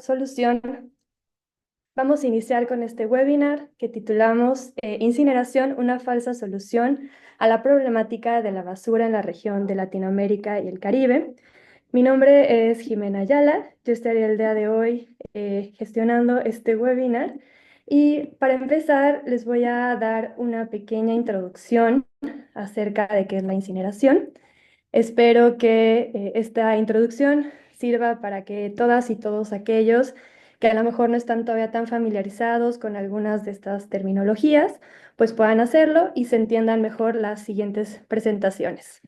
solución, vamos a iniciar con este webinar que titulamos Incineración, una falsa solución a la problemática de la basura en la región de Latinoamérica y el Caribe. Mi nombre es Jimena Ayala, yo estaré el día de hoy gestionando este webinar y para empezar les voy a dar una pequeña introducción acerca de qué es la incineración. Espero que esta introducción sirva para que todas y todos aquellos que a lo mejor no están todavía tan familiarizados con algunas de estas terminologías, pues puedan hacerlo y se entiendan mejor las siguientes presentaciones.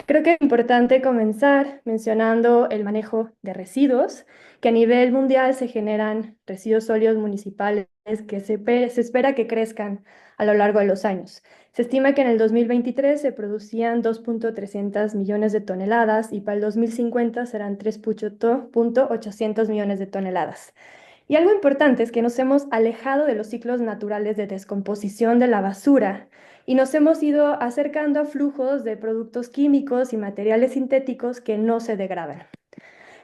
Creo que es importante comenzar mencionando el manejo de residuos, que a nivel mundial se generan residuos sólidos municipales que se espera que crezcan a lo largo de los años. Se estima que en el 2023 se producían 2.300 millones de toneladas y para el 2050 serán 3.800 millones de toneladas. Y algo importante es que nos hemos alejado de los ciclos naturales de descomposición de la basura y nos hemos ido acercando a flujos de productos químicos y materiales sintéticos que no se degradan.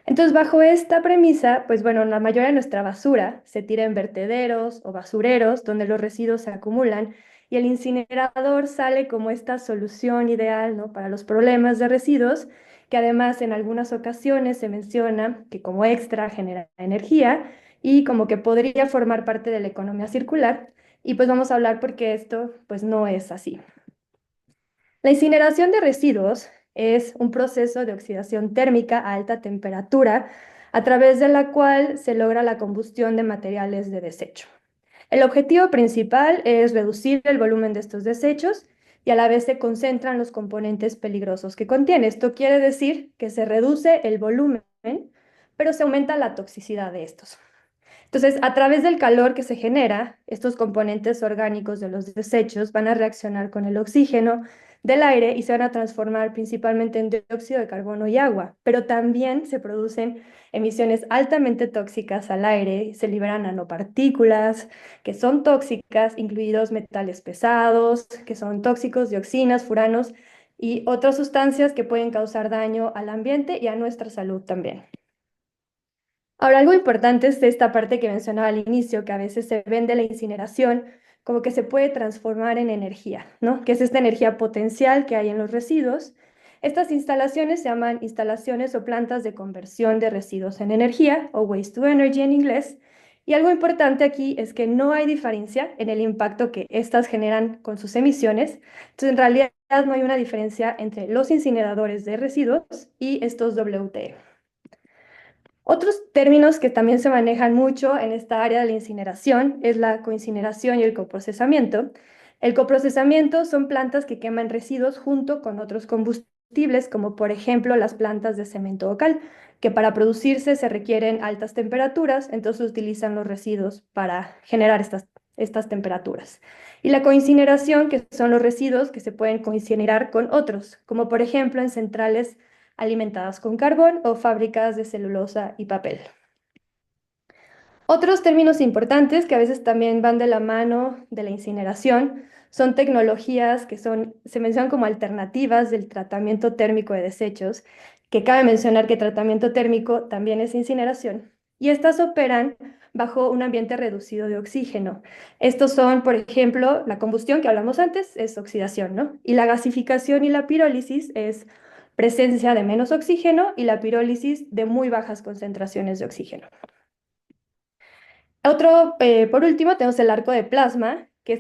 Entonces, bajo esta premisa, pues bueno, la mayoría de nuestra basura se tira en vertederos o basureros donde los residuos se acumulan y el incinerador sale como esta solución ideal, ¿no?, para los problemas de residuos, que además en algunas ocasiones se menciona que como extra genera energía y como que podría formar parte de la economía circular. Y pues vamos a hablar porque esto pues no es así. La incineración de residuos es un proceso de oxidación térmica a alta temperatura a través de la cual se logra la combustión de materiales de desecho. El objetivo principal es reducir el volumen de estos desechos y a la vez se concentran los componentes peligrosos que contiene. Esto quiere decir que se reduce el volumen, pero se aumenta la toxicidad de estos. Entonces, a través del calor que se genera, estos componentes orgánicos de los desechos van a reaccionar con el oxígeno del aire y se van a transformar principalmente en dióxido de carbono y agua, pero también se producen emisiones altamente tóxicas al aire, se liberan nanopartículas que son tóxicas, incluidos metales pesados, que son tóxicos, dioxinas, furanos y otras sustancias que pueden causar daño al ambiente y a nuestra salud también. Ahora, algo importante es esta parte que mencionaba al inicio, que a veces se vende la incineración como que se puede transformar en energía, ¿no? Que es esta energía potencial que hay en los residuos. Estas instalaciones se llaman instalaciones o plantas de conversión de residuos en energía, o waste to energy en inglés. Y algo importante aquí es que no hay diferencia en el impacto que estas generan con sus emisiones. Entonces, en realidad no hay una diferencia entre los incineradores de residuos y estos WTE. Otros términos que también se manejan mucho en esta área de la incineración es la coincineración y el coprocesamiento. El coprocesamiento son plantas que queman residuos junto con otros combustibles, como por ejemplo las plantas de cemento o cal, que para producirse se requieren altas temperaturas, entonces utilizan los residuos para generar estas temperaturas. Y la coincineración, que son los residuos que se pueden coincinerar con otros, como por ejemplo en centrales alimentadas con carbón o fábricas de celulosa y papel. Otros términos importantes que a veces también van de la mano de la incineración son tecnologías que se mencionan como alternativas del tratamiento térmico de desechos, que cabe mencionar que tratamiento térmico también es incineración, y estas operan bajo un ambiente reducido de oxígeno. Estos son, por ejemplo, la combustión que hablamos antes es oxidación, ¿no? Y la gasificación y la pirólisis es presencia de menos oxígeno y la pirólisis de muy bajas concentraciones de oxígeno. Por último, tenemos el arco de plasma, que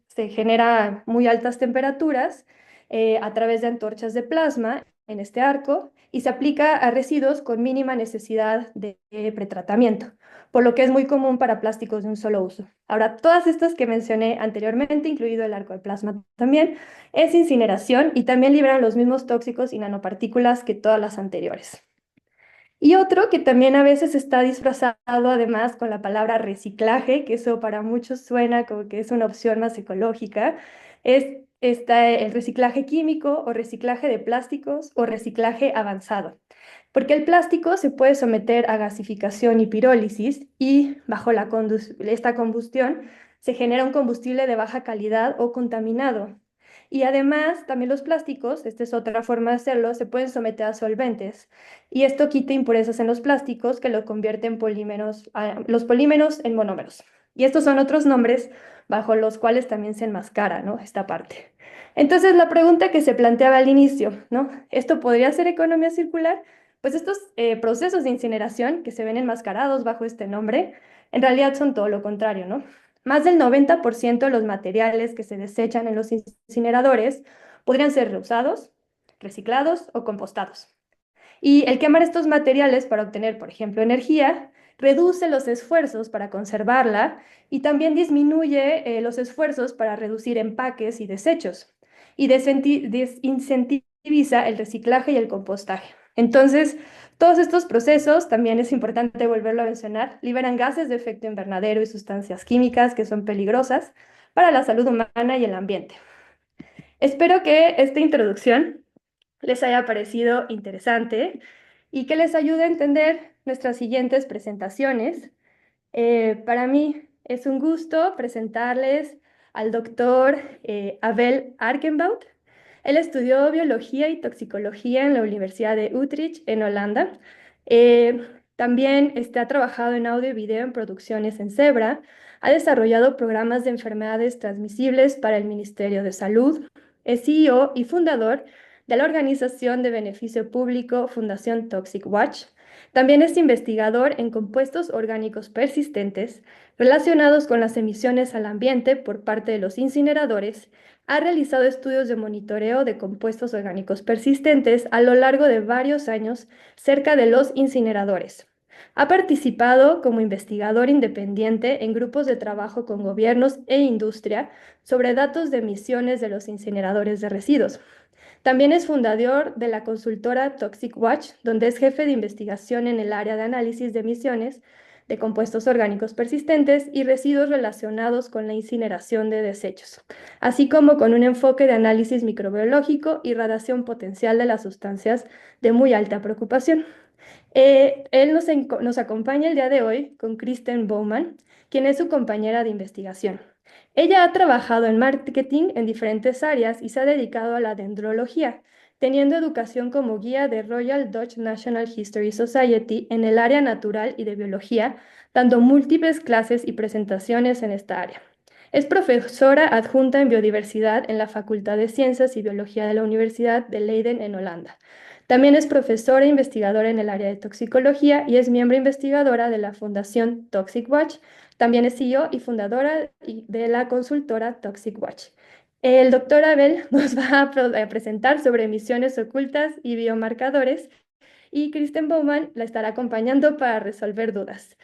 se genera a muy altas temperaturas a través de antorchas de plasma en este arco y se aplica a residuos con mínima necesidad de pretratamiento, por lo que es muy común para plásticos de un solo uso. Ahora, todas estas que mencioné anteriormente, incluido el arco de plasma también, es incineración y también liberan los mismos tóxicos y nanopartículas que todas las anteriores. Y otro que también a veces está disfrazado además con la palabra reciclaje, que eso para muchos suena como que es una opción más ecológica, está el reciclaje químico o reciclaje de plásticos o reciclaje avanzado. Porque el plástico se puede someter a gasificación y pirólisis y bajo esta combustión se genera un combustible de baja calidad o contaminado. Y además, también los plásticos, esta es otra forma de hacerlo, se pueden someter a solventes. Y esto quita impurezas en los plásticos que lo convierten polímeros, los polímeros en monómeros. Y estos son otros nombres bajo los cuales también se enmascara, ¿no? Esta parte. Entonces, la pregunta que se planteaba al inicio, ¿no? ¿Esto podría ser economía circular? Pues estos procesos de incineración que se ven enmascarados bajo este nombre, en realidad son todo lo contrario, ¿no? Más del 90% de los materiales que se desechan en los incineradores podrían ser reusados, reciclados o compostados. Y el quemar estos materiales para obtener, por ejemplo, energía, reduce los esfuerzos para conservarla y también disminuye los esfuerzos para reducir empaques y desechos y desincentiviza el reciclaje y el compostaje. Entonces, todos estos procesos, también es importante volverlo a mencionar, liberan gases de efecto invernadero y sustancias químicas que son peligrosas para la salud humana y el ambiente. Espero que esta introducción les haya parecido interesante y que les ayude a entender nuestras siguientes presentaciones. Para mí es un gusto presentarles al doctor Abel Arkenbout. Él estudió biología y toxicología en la Universidad de Utrecht, en Holanda. También ha trabajado en audio y video en producciones en Zebra. Ha desarrollado programas de enfermedades transmisibles para el Ministerio de Salud. Es CEO y fundador de la organización de beneficio público Fundación Toxic Watch. También es investigador en compuestos orgánicos persistentes relacionados con las emisiones al ambiente por parte de los incineradores. Ha realizado estudios de monitoreo de compuestos orgánicos persistentes a lo largo de varios años cerca de los incineradores. Ha participado como investigador independiente en grupos de trabajo con gobiernos e industria sobre datos de emisiones de los incineradores de residuos. También es fundador de la consultora Toxic Watch, donde es jefe de investigación en el área de análisis de emisiones de compuestos orgánicos persistentes y residuos relacionados con la incineración de desechos, así como con un enfoque de análisis microbiológico y radiación potencial de las sustancias de muy alta preocupación. Él nos acompaña el día de hoy con Kristen Bowman, quien es su compañera de investigación. Ella ha trabajado en marketing en diferentes áreas y se ha dedicado a la dendrología, teniendo educación como guía de Royal Dutch National History Society en el área natural y de biología, dando múltiples clases y presentaciones en esta área. Es profesora adjunta en biodiversidad en la Facultad de Ciencias y Biología de la Universidad de Leiden en Holanda. También es profesora e investigadora en el área de toxicología y es miembro investigadora de la Fundación Toxic Watch. También es CEO y fundadora de la consultora Toxic Watch. El doctor Abel nos va a presentar sobre emisiones ocultas y biomarcadores y Kristen Bowman la estará acompañando para resolver dudas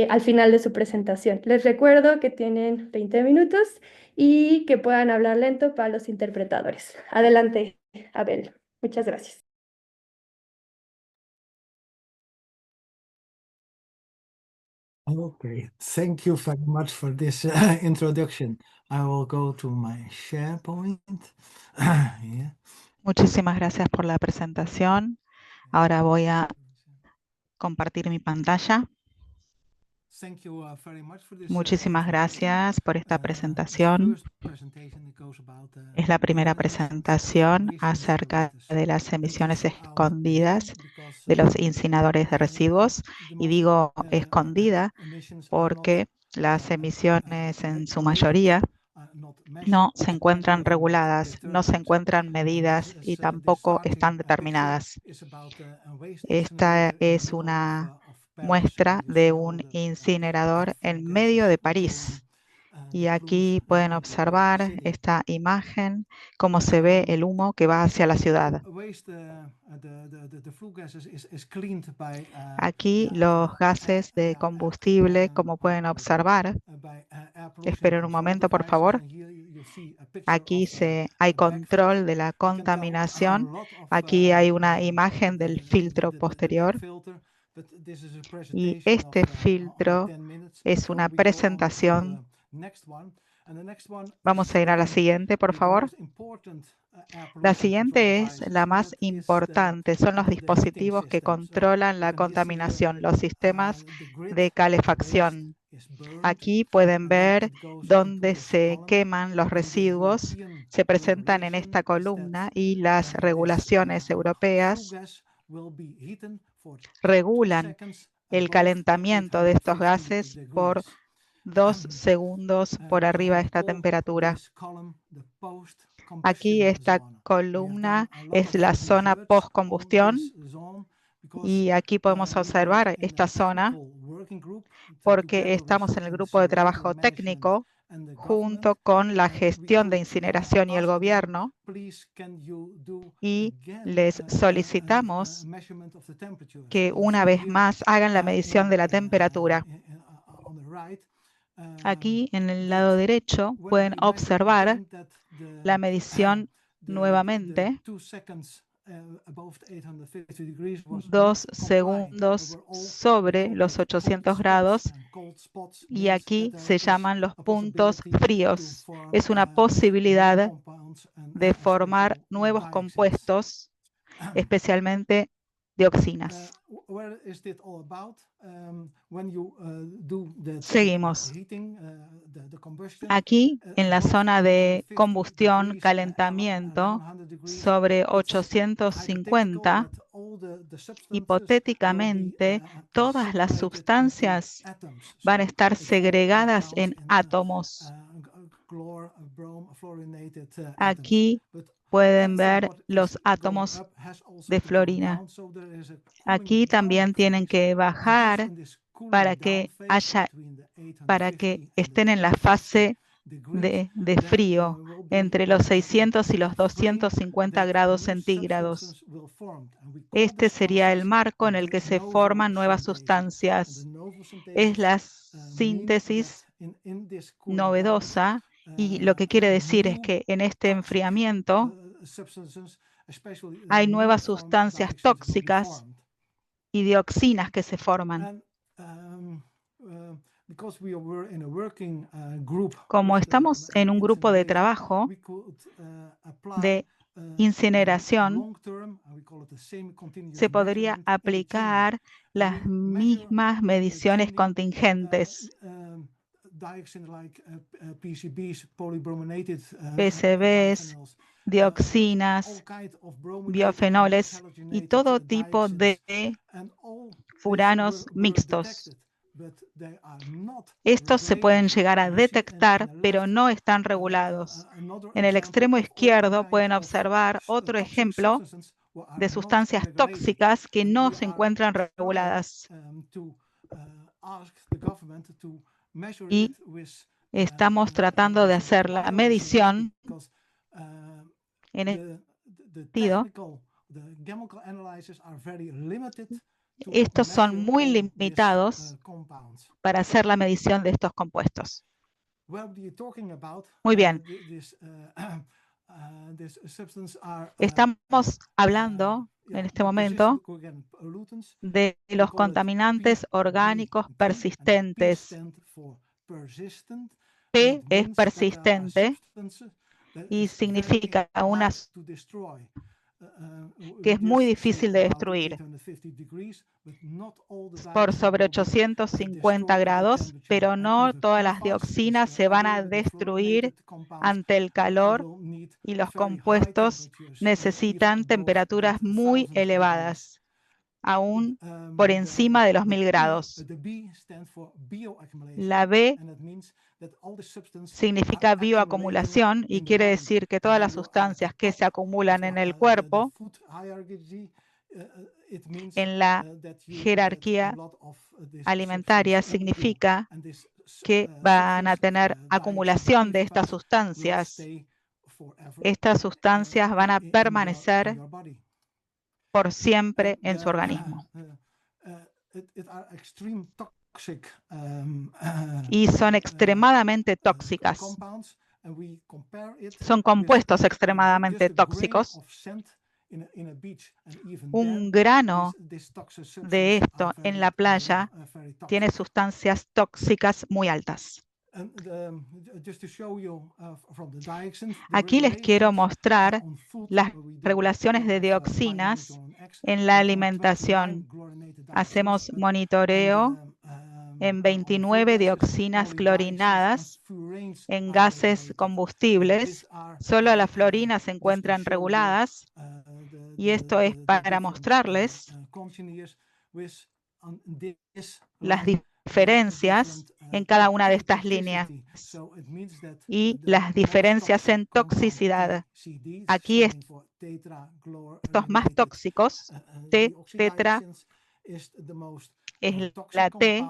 al final de su presentación. Les recuerdo que tienen 20 minutos y que puedan hablar lento para los interpretadores. Adelante, Abel. Muchas gracias. Okay, thank you very much for this introduction. I will go to my SharePoint. Yeah. Muchísimas gracias por la presentación. Ahora voy a compartir mi pantalla. Muchísimas gracias por esta presentación. Es la primera presentación acerca de las emisiones escondidas de los incineradores de residuos. Y digo escondida porque las emisiones en su mayoría no se encuentran reguladas, no se encuentran medidas y tampoco están determinadas. Esta es una muestra de un incinerador en medio de París. Y aquí pueden observar esta imagen, cómo se ve el humo que va hacia la ciudad. Aquí los gases de combustible, como pueden observar, esperen un momento, por favor. Aquí hay control de la contaminación. Aquí hay una imagen del filtro posterior. Y este filtro es una presentación. Vamos a ir a la siguiente, por favor. La siguiente es la más importante. Son los dispositivos que controlan la contaminación, los sistemas de calefacción. Aquí pueden ver dónde se queman los residuos, se presentan en esta columna y las regulaciones europeas regulan el calentamiento de estos gases por 2 segundos por arriba de esta temperatura. Aquí esta columna es la zona post-combustión y aquí podemos observar esta zona porque estamos en el grupo de trabajo técnico junto con la gestión de incineración y el gobierno, y les solicitamos que una vez más hagan la medición de la temperatura. Aquí en el lado derecho pueden observar la medición nuevamente, 2 segundos sobre los 800 grados, y aquí se llaman los puntos fríos. Es una posibilidad de formar nuevos compuestos, especialmente dioxinas. Seguimos. Aquí, en la zona de combustión, calentamiento, sobre 850, hipotéticamente, todas las sustancias van a estar segregadas en átomos. Aquí pueden ver los átomos de fluorina. Aquí también tienen que bajar para que estén en la fase de frío, entre los 600 y los 250 grados centígrados. Este sería el marco en el que se forman nuevas sustancias. Es la síntesis novedosa, y lo que quiere decir es que en este enfriamiento hay nuevas sustancias tóxicas y dioxinas que se forman. Como estamos en un grupo de trabajo de incineración, se podría aplicar las mismas mediciones contingentes, PCBs, dioxinas, biofenoles y todo tipo de furanos mixtos. Estos se pueden llegar a detectar, pero no están regulados. En el extremo izquierdo pueden observar otro ejemplo de sustancias tóxicas que no se encuentran reguladas. Y estamos tratando de hacer la medición en este sentido. Estos son muy limitados para hacer la medición de estos compuestos. Muy bien. Estamos hablando en este momento de los contaminantes orgánicos persistentes. P es persistente y significa una que es muy difícil de destruir por sobre 850 grados, pero no todas las dioxinas se van a destruir ante el calor, y los compuestos necesitan temperaturas muy elevadas, aún por encima de los 1000 grados. La B significa bioacumulación y quiere decir que todas las sustancias que se acumulan en el cuerpo, en la jerarquía alimentaria, significa que van a tener acumulación de estas sustancias. Estas sustancias van a permanecer por siempre en su organismo. Y son extremadamente tóxicas. Son compuestos extremadamente tóxicos. Un grano de esto en la playa tiene sustancias tóxicas muy altas. Aquí les quiero mostrar las regulaciones de dioxinas en la alimentación. Hacemos monitoreo en 29 dioxinas clorinadas en gases combustibles. Solo las florinas se encuentran reguladas, y esto es para mostrarles las diferencias en cada una de estas líneas y las diferencias en toxicidad. Aquí estos más tóxicos, tetra es la T,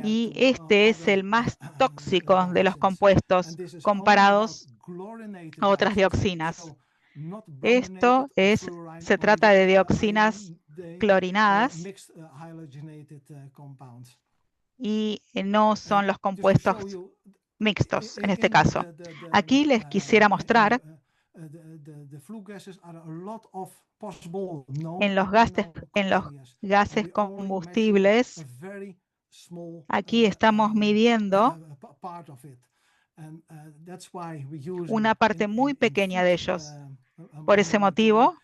y este es el más tóxico de los compuestos comparados a otras dioxinas. Se trata de dioxinas clorinadas y no son los compuestos mixtos en este caso. Aquí les quisiera mostrar en los gases combustibles. Aquí estamos midiendo una parte muy pequeña de ellos. Por ese motivo,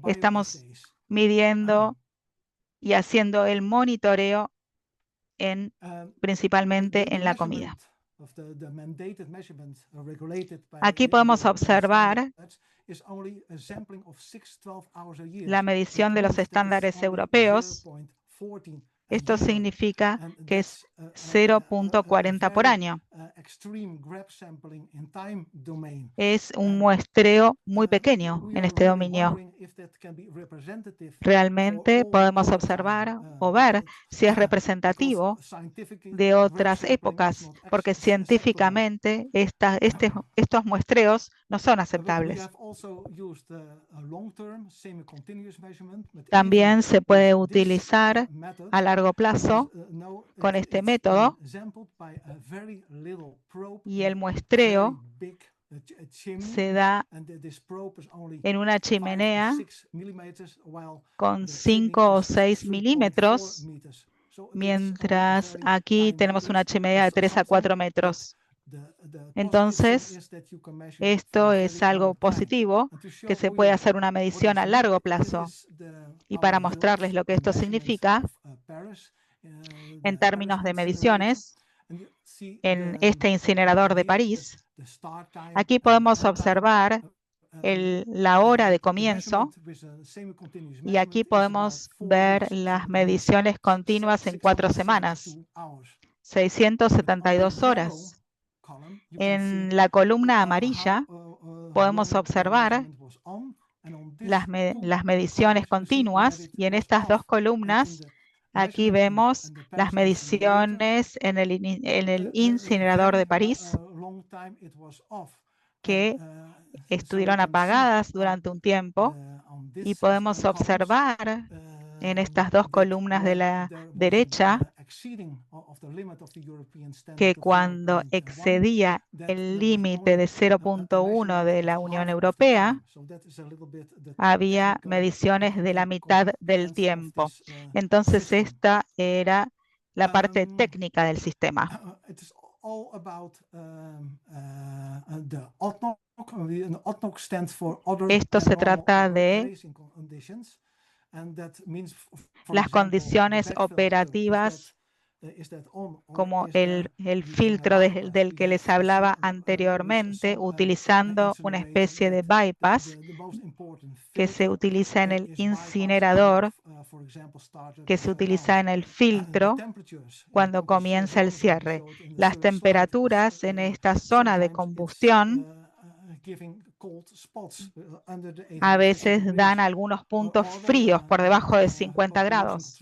estamos midiendo y haciendo el monitoreo principalmente en la comida. Aquí podemos observar la medición de los estándares europeos. Esto significa que es 0.40 por año. Es un muestreo muy pequeño en este dominio. Realmente podemos observar o ver si es representativo de otras épocas, porque científicamente estos muestreos no son aceptables. También se puede utilizar a largo plazo con este método, y el muestreo se da en una chimenea con 5 o 6 milímetros, mientras aquí tenemos una chimenea de 3 a 4 metros. Entonces, esto es algo positivo, que se puede hacer una medición a largo plazo. Y para mostrarles lo que esto significa, en términos de mediciones, en este incinerador de París, aquí podemos observar la hora de comienzo, y aquí podemos ver las mediciones continuas en 4 semanas, 672 horas. En la columna amarilla podemos observar las mediciones continuas, y en estas dos columnas aquí vemos las mediciones en el incinerador de París, que estuvieron apagadas durante un tiempo, y podemos observar en estas dos columnas de la derecha que cuando excedía el límite de 0.1 de la Unión Europea, había mediciones de la mitad del tiempo. Entonces, esta era la parte técnica del sistema. Esto se trata de las condiciones operativas, como el filtro del que les hablaba anteriormente, utilizando una especie de bypass que se utiliza en el incinerador, que se utiliza en el filtro cuando comienza el cierre. Las temperaturas en esta zona de combustión a veces dan algunos puntos fríos por debajo de 50 grados.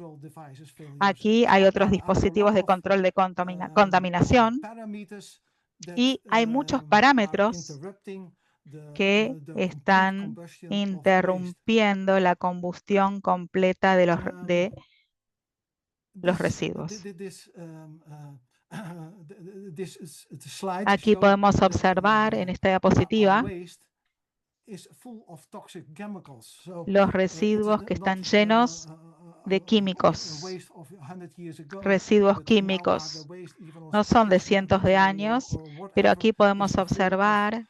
Aquí hay otros dispositivos de control de contaminación, y hay muchos parámetros que están interrumpiendo la combustión completa de los residuos. Aquí podemos observar en esta diapositiva los residuos que están llenos de químicos. Residuos químicos no son de cientos de años, pero aquí podemos observar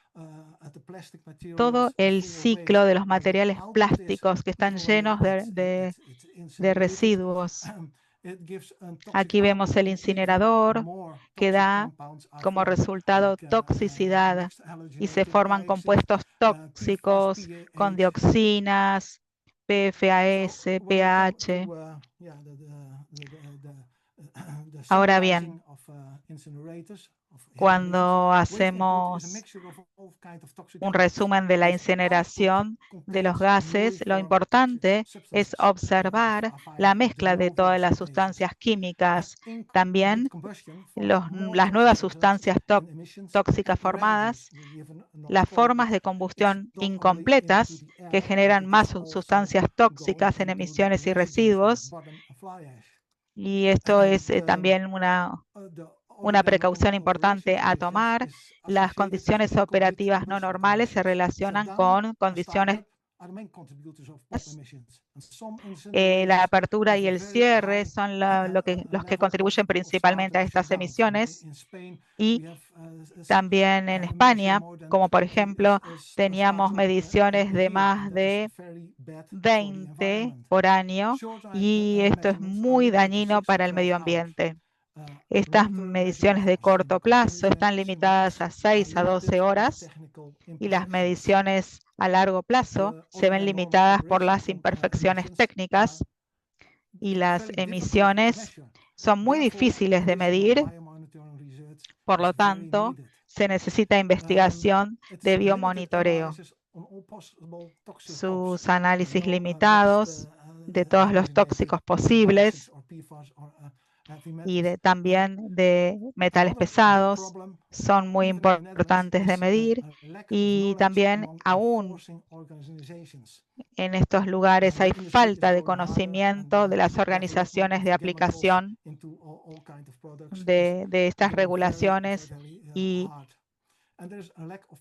todo el ciclo de los materiales plásticos que están llenos de residuos. Aquí vemos el incinerador que da como resultado toxicidad y se forman compuestos tóxicos con dioxinas, PFAS, pH. Ahora bien, cuando hacemos un resumen de la incineración de los gases, lo importante es observar la mezcla de todas las sustancias químicas, también las nuevas sustancias tóxicas formadas, las formas de combustión incompletas que generan más sustancias tóxicas en emisiones y residuos. Y esto es también una precaución importante a tomar. Las condiciones operativas no normales se relacionan con condiciones la apertura y el cierre son los que contribuyen principalmente a estas emisiones. Y también en España, como por ejemplo, teníamos mediciones de más de 20 por año y esto es muy dañino para el medio ambiente. Estas mediciones de corto plazo están limitadas a 6 a 12 horas y las mediciones a largo plazo se ven limitadas por las imperfecciones técnicas y las emisiones son muy difíciles de medir. Por lo tanto, se necesita investigación de biomonitoreo. Sus análisis limitados de todos los tóxicos posibles y también de metales pesados son muy importantes de medir, y también aún en estos lugares hay falta de conocimiento de las organizaciones de aplicación de estas regulaciones, y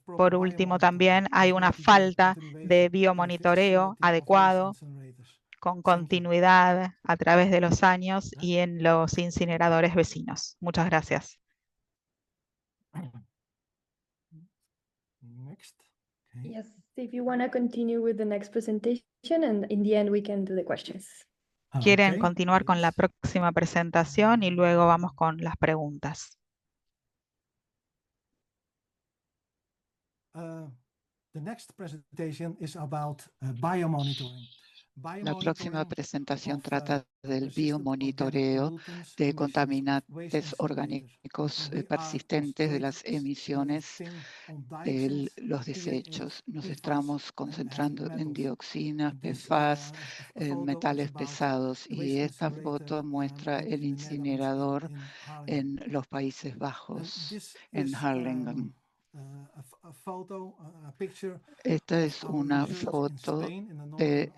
por último también hay una falta de biomonitoreo adecuado con continuidad a través de los años y en los incineradores vecinos. Muchas gracias. Yes, if you want to continue with the next presentation, and in the end we can do the questions. ¿Quieren continuar con la próxima presentación y luego vamos con las preguntas? The next presentation is about biomonitoring. La próxima presentación trata del biomonitoreo de contaminantes orgánicos persistentes de las emisiones de los desechos. Nos estamos concentrando en dioxinas, PFAS, metales pesados, y esta foto muestra el incinerador en los Países Bajos, en Harlingen. Esta es una foto de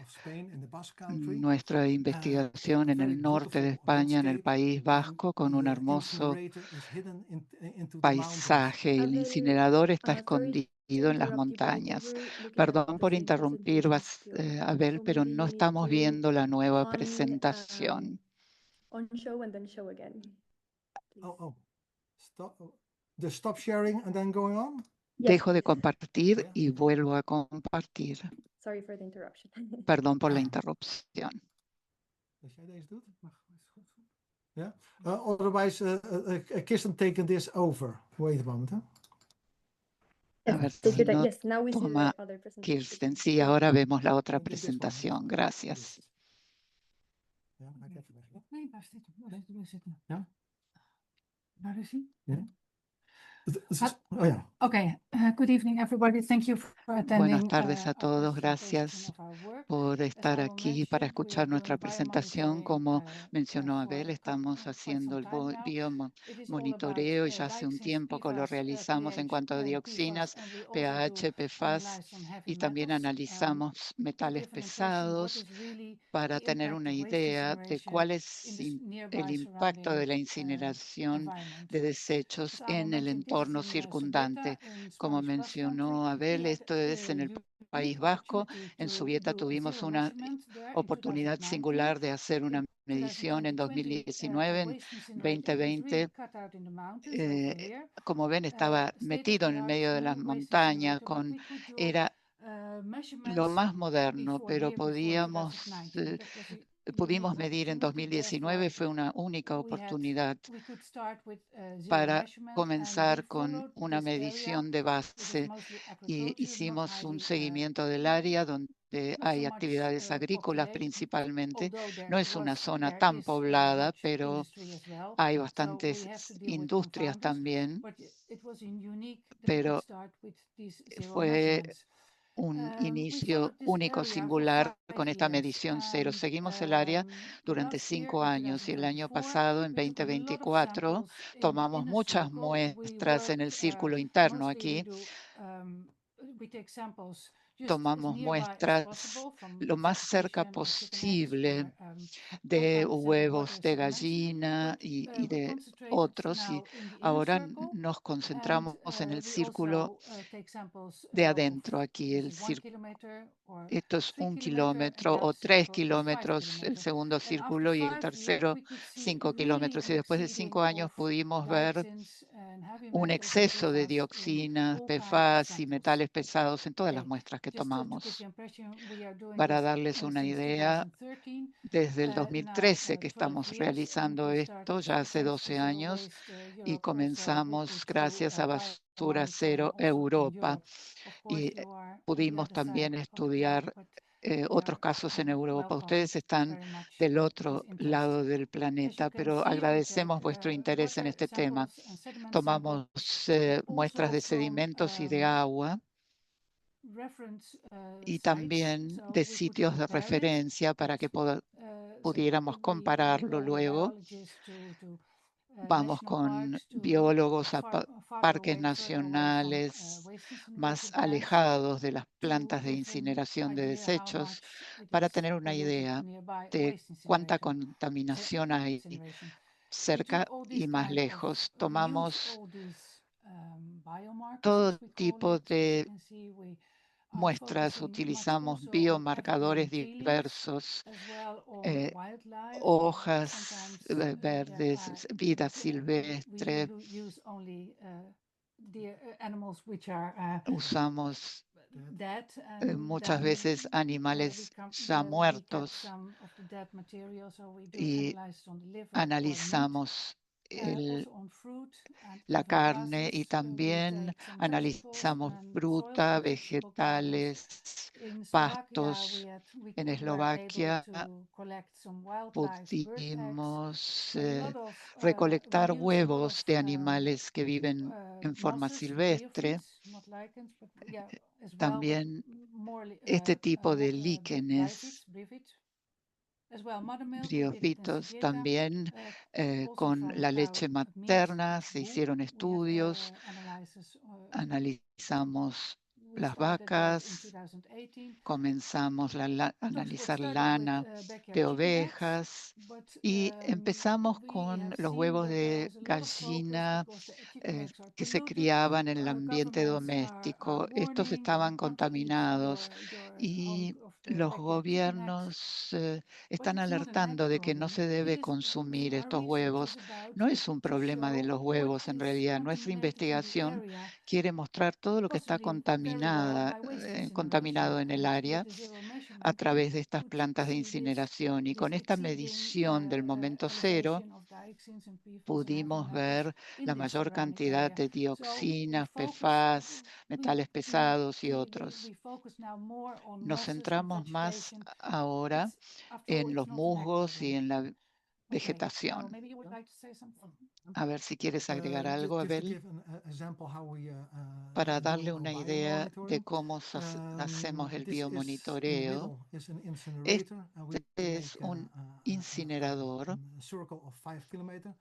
nuestra investigación en el norte de España, en el País Vasco, con un hermoso paisaje. El incinerador está escondido en las montañas. Perdón por interrumpir, Abel, pero no estamos viendo la nueva presentación. Stop sharing and then going on? Dejo de compartir y vuelvo a compartir. Sorry for the interruption. Perdón por la interrupción. Als jij deze doet, ja. Otherwise, Kirsten taken this over. Wait a moment. A ver si no toma Kirsten. Sí, ahora vemos la otra presentación. Gracias. Ja. Waar is hij? Ja. Good evening, everybody. Thank you for attending. Buenas tardes a todos. Gracias por estar aquí para escuchar nuestra presentación. Como mencionó Abel, estamos haciendo el biomonitoreo y ya hace un tiempo que lo realizamos en cuanto a dioxinas, pH, PFAS, y también analizamos metales pesados para tener una idea de cuál es el impacto de la incineración de desechos en el entorno circundante. Como mencionó Abel, esto es en el País Vasco. En Zubieta tuvimos una oportunidad singular de hacer una medición en 2019, en 2020. Como ven, estaba metido en el medio de las montañas, era lo más moderno, pero podíamos pudimos medir en 2019 fue una única oportunidad para comenzar con una medición de base y hicimos un seguimiento del área donde hay actividades agrícolas principalmente. No es una zona tan poblada, pero hay bastantes industrias también, pero fue un inicio único, singular, con esta medición cero. Seguimos el área durante 5 años y el año pasado, en 2024, tomamos muchas muestras en el círculo interno aquí. Tomamos muestras lo más cerca posible de huevos de gallina y de otros, y ahora nos concentramos en el círculo de adentro aquí. Esto es 1 kilómetro o 3 kilómetros el segundo círculo y el tercero 5 kilómetros. Y después de 5 años pudimos ver un exceso de dioxinas, PFAS y metales pesados en todas las muestras que tomamos. Para darles una idea, desde el 2013 que estamos realizando esto, ya hace 12 años, y comenzamos gracias a Basura Cero Europa. Y pudimos también estudiar otros casos en Europa. Ustedes están del otro lado del planeta, pero agradecemos vuestro interés en este tema. Tomamos muestras de sedimentos y de agua y también de sitios de referencia para que pudiéramos compararlo luego. Vamos con biólogos a parques nacionales más alejados de las plantas de incineración de desechos para tener una idea de cuánta contaminación hay cerca y más lejos. Tomamos todo tipo de muestras, utilizamos biomarcadores diversos, hojas verdes, vida silvestre. Usamos muchas veces animales ya muertos y analizamos la carne y también analizamos fruta, vegetales, pastos. En Eslovaquia pudimos recolectar huevos de animales que viven en forma silvestre. También este tipo de líquenes, briofitos, también con la leche materna se hicieron estudios, analizamos las vacas, comenzamos a analizar lana de ovejas y empezamos con los huevos de gallina que se criaban en el ambiente doméstico. Estos estaban contaminados y los gobiernos están alertando de que no se debe consumir estos huevos. No es un problema de los huevos, en realidad. Nuestra investigación quiere mostrar todo lo que está contaminado en el área a través de estas plantas de incineración. Y con esta medición del momento cero, pudimos ver la mayor cantidad de dioxinas, PFAS, metales pesados y otros. Nos centramos más ahora en los musgos y en la vegetación. A ver si quieres agregar algo, Abel, para darle una idea de cómo hacemos el biomonitoreo. Este es un incinerador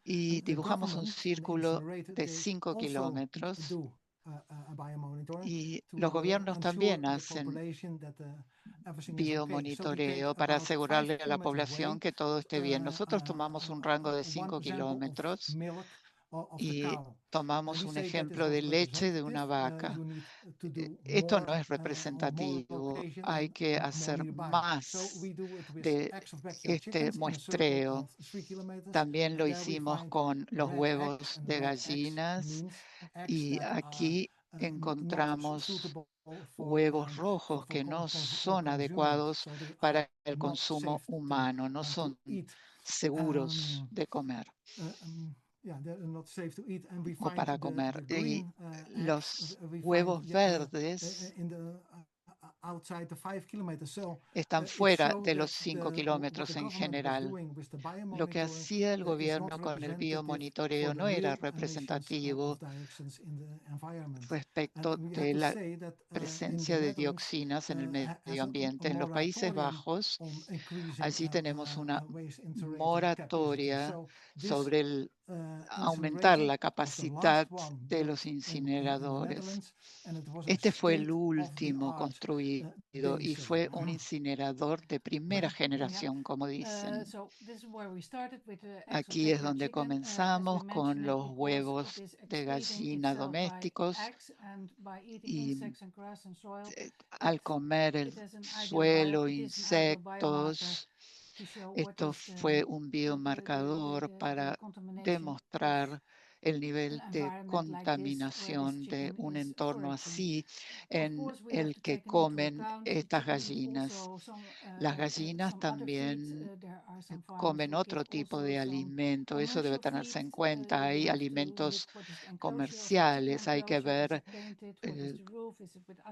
y dibujamos un círculo de 5 kilómetros. Y los gobiernos también hacen biomonitoreo para asegurarle a la población que todo esté bien. Nosotros tomamos un rango de 5 kilómetros y tomamos un ejemplo de leche de una vaca. Esto no es representativo. Hay que hacer más de este muestreo. También lo hicimos con los huevos de gallinas y aquí encontramos huevos rojos que no son adecuados para el consumo humano, no son seguros de comer o para comer. Y los huevos verdes están fuera de los 5 kilómetros en general. Lo que hacía el gobierno con el biomonitoreo no era representativo respecto de la presencia de dioxinas en el medio ambiente. En los Países Bajos, allí tenemos una moratoria sobre el aumentar la capacidad de los incineradores. Este fue el último construido y fue un incinerador de primera generación, como dicen. Aquí es donde comenzamos con los huevos de gallina domésticos y al comer el suelo, insectos. Esto fue un biomarcador para demostrar el nivel de contaminación de un entorno así en el que comen estas gallinas. Las gallinas también comen otro tipo de alimento, eso debe tenerse en cuenta. Hay alimentos comerciales, hay que ver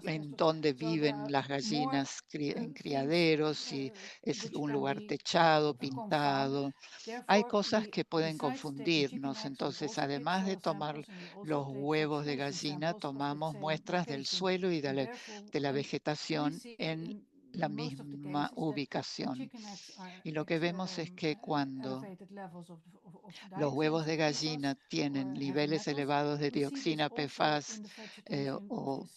en dónde viven las gallinas en criaderos, si es un lugar techado, pintado. Hay cosas que pueden confundirnos. Entonces, además de tomar los huevos de gallina, tomamos muestras del suelo y de la vegetación en la misma ubicación. Y lo que vemos es que cuando los huevos de gallina tienen niveles elevados de dioxina, PFAS o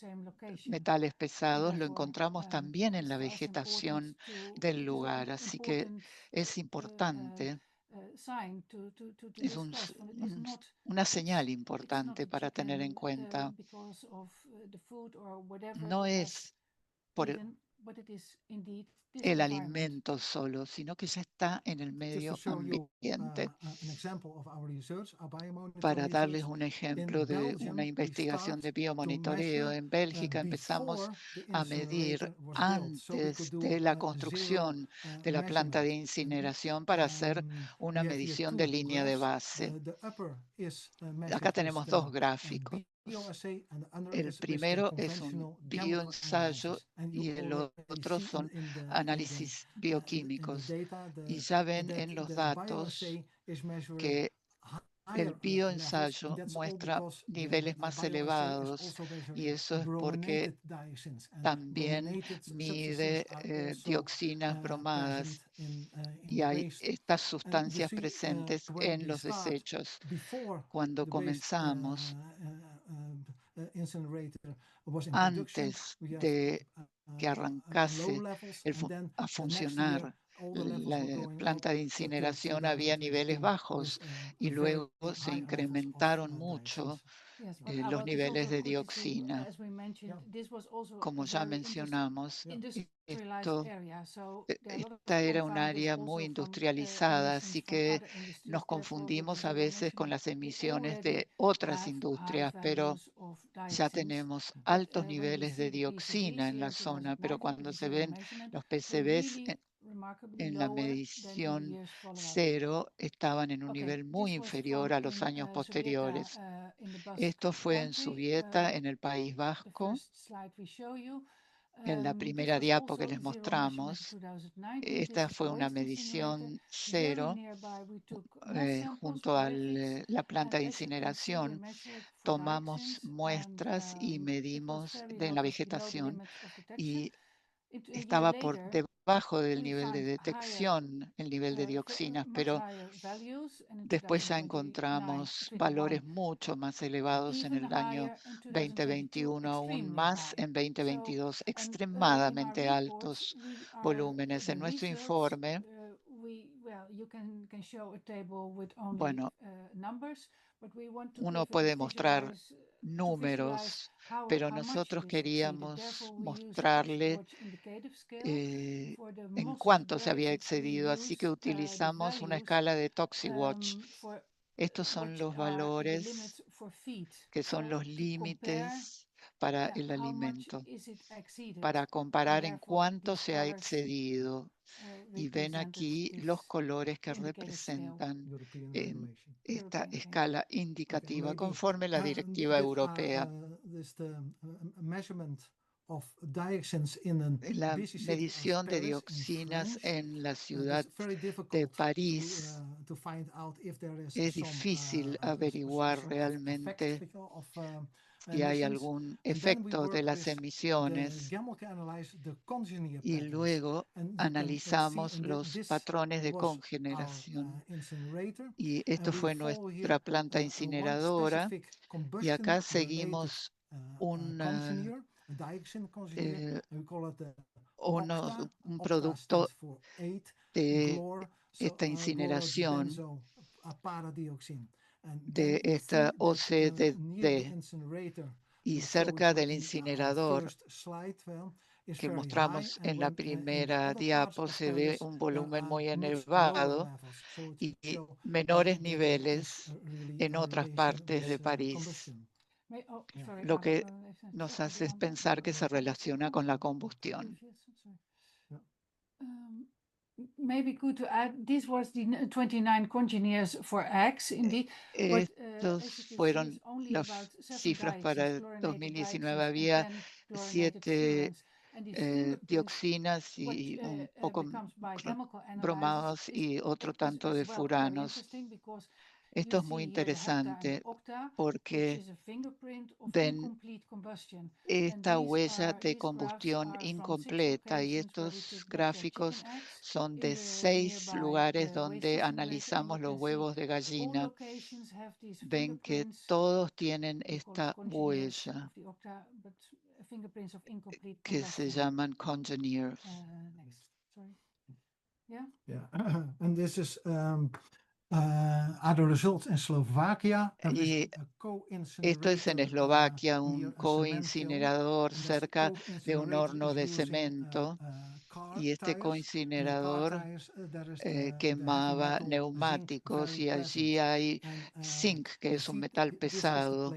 metales pesados, lo encontramos también en la vegetación del lugar. Así que es importante, es una señal importante para tener en cuenta. No es por el alimento solo, sino que ya está en el medio ambiente. Para darles un ejemplo de una investigación de biomonitoreo, en Bélgica empezamos a medir antes de la construcción de la planta de incineración para hacer una medición de línea de base. Acá tenemos dos gráficos. El primero es un bioensayo y el otro son análisis bioquímicos. Y ya ven en los datos que el bioensayo muestra niveles más elevados y eso es porque también mide dioxinas bromadas y hay estas sustancias presentes en los desechos. Cuando comenzamos, antes de que arrancase a funcionar la planta de incineración, había niveles bajos y luego se incrementaron mucho los niveles de dioxina. Como ya mencionamos, esta era un área muy industrializada, así que nos confundimos a veces con las emisiones de otras industrias, pero ya tenemos altos niveles de dioxina en la zona, pero cuando se ven los PCBs en la medición 0 estaban en un nivel muy inferior a los años posteriores. Esto fue en Zubieta, en el País Vasco. En la primera diapo que les mostramos, esta fue una medición 0 junto a la planta de incineración. Tomamos muestras y medimos de la vegetación y estaba por debajo del nivel de detección, el nivel de dioxinas, pero después ya encontramos valores mucho más elevados en el año 2021, aún más en 2022, extremadamente altos volúmenes. En nuestro informe, bueno, uno puede mostrar números, pero nosotros queríamos mostrarle en cuánto se había excedido, así que utilizamos una escala de ToxiWatch. Estos son los valores que son los límites para el alimento, para comparar en cuánto se ha excedido. Y ven aquí los colores que representan esta escala indicativa conforme la directiva europea. La medición de dioxinas en la ciudad de París es difícil averiguar realmente si hay algún efecto de las emisiones. Y luego analizamos los patrones de cogeneración. Y esto fue nuestra planta incineradora. Y acá seguimos un producto de esta incineración, de esta OCDD. Y cerca del incinerador que mostramos en la primera diapo se ve un volumen muy elevado y menores niveles en otras partes de París, lo que nos hace pensar que se relaciona con la combustión. Maybe good to add, this was the 29 congeners for eggs, indeed. Estos fueron las cifras para el 2019. Había 7 dioxinas y un poco bromados y otro tanto de furanos. Esto es muy interesante porque ven esta huella de combustión incompleta y estos gráficos son de 6 lugares donde analizamos los huevos de gallina. Ven que todos tienen esta huella que se llaman congeners. And this is other results in Slovakia. Y esto es en Eslovaquia, un coincinerador cerca de un horno de cemento. Y este coincinerador quemaba neumáticos y allí hay zinc, que es un metal pesado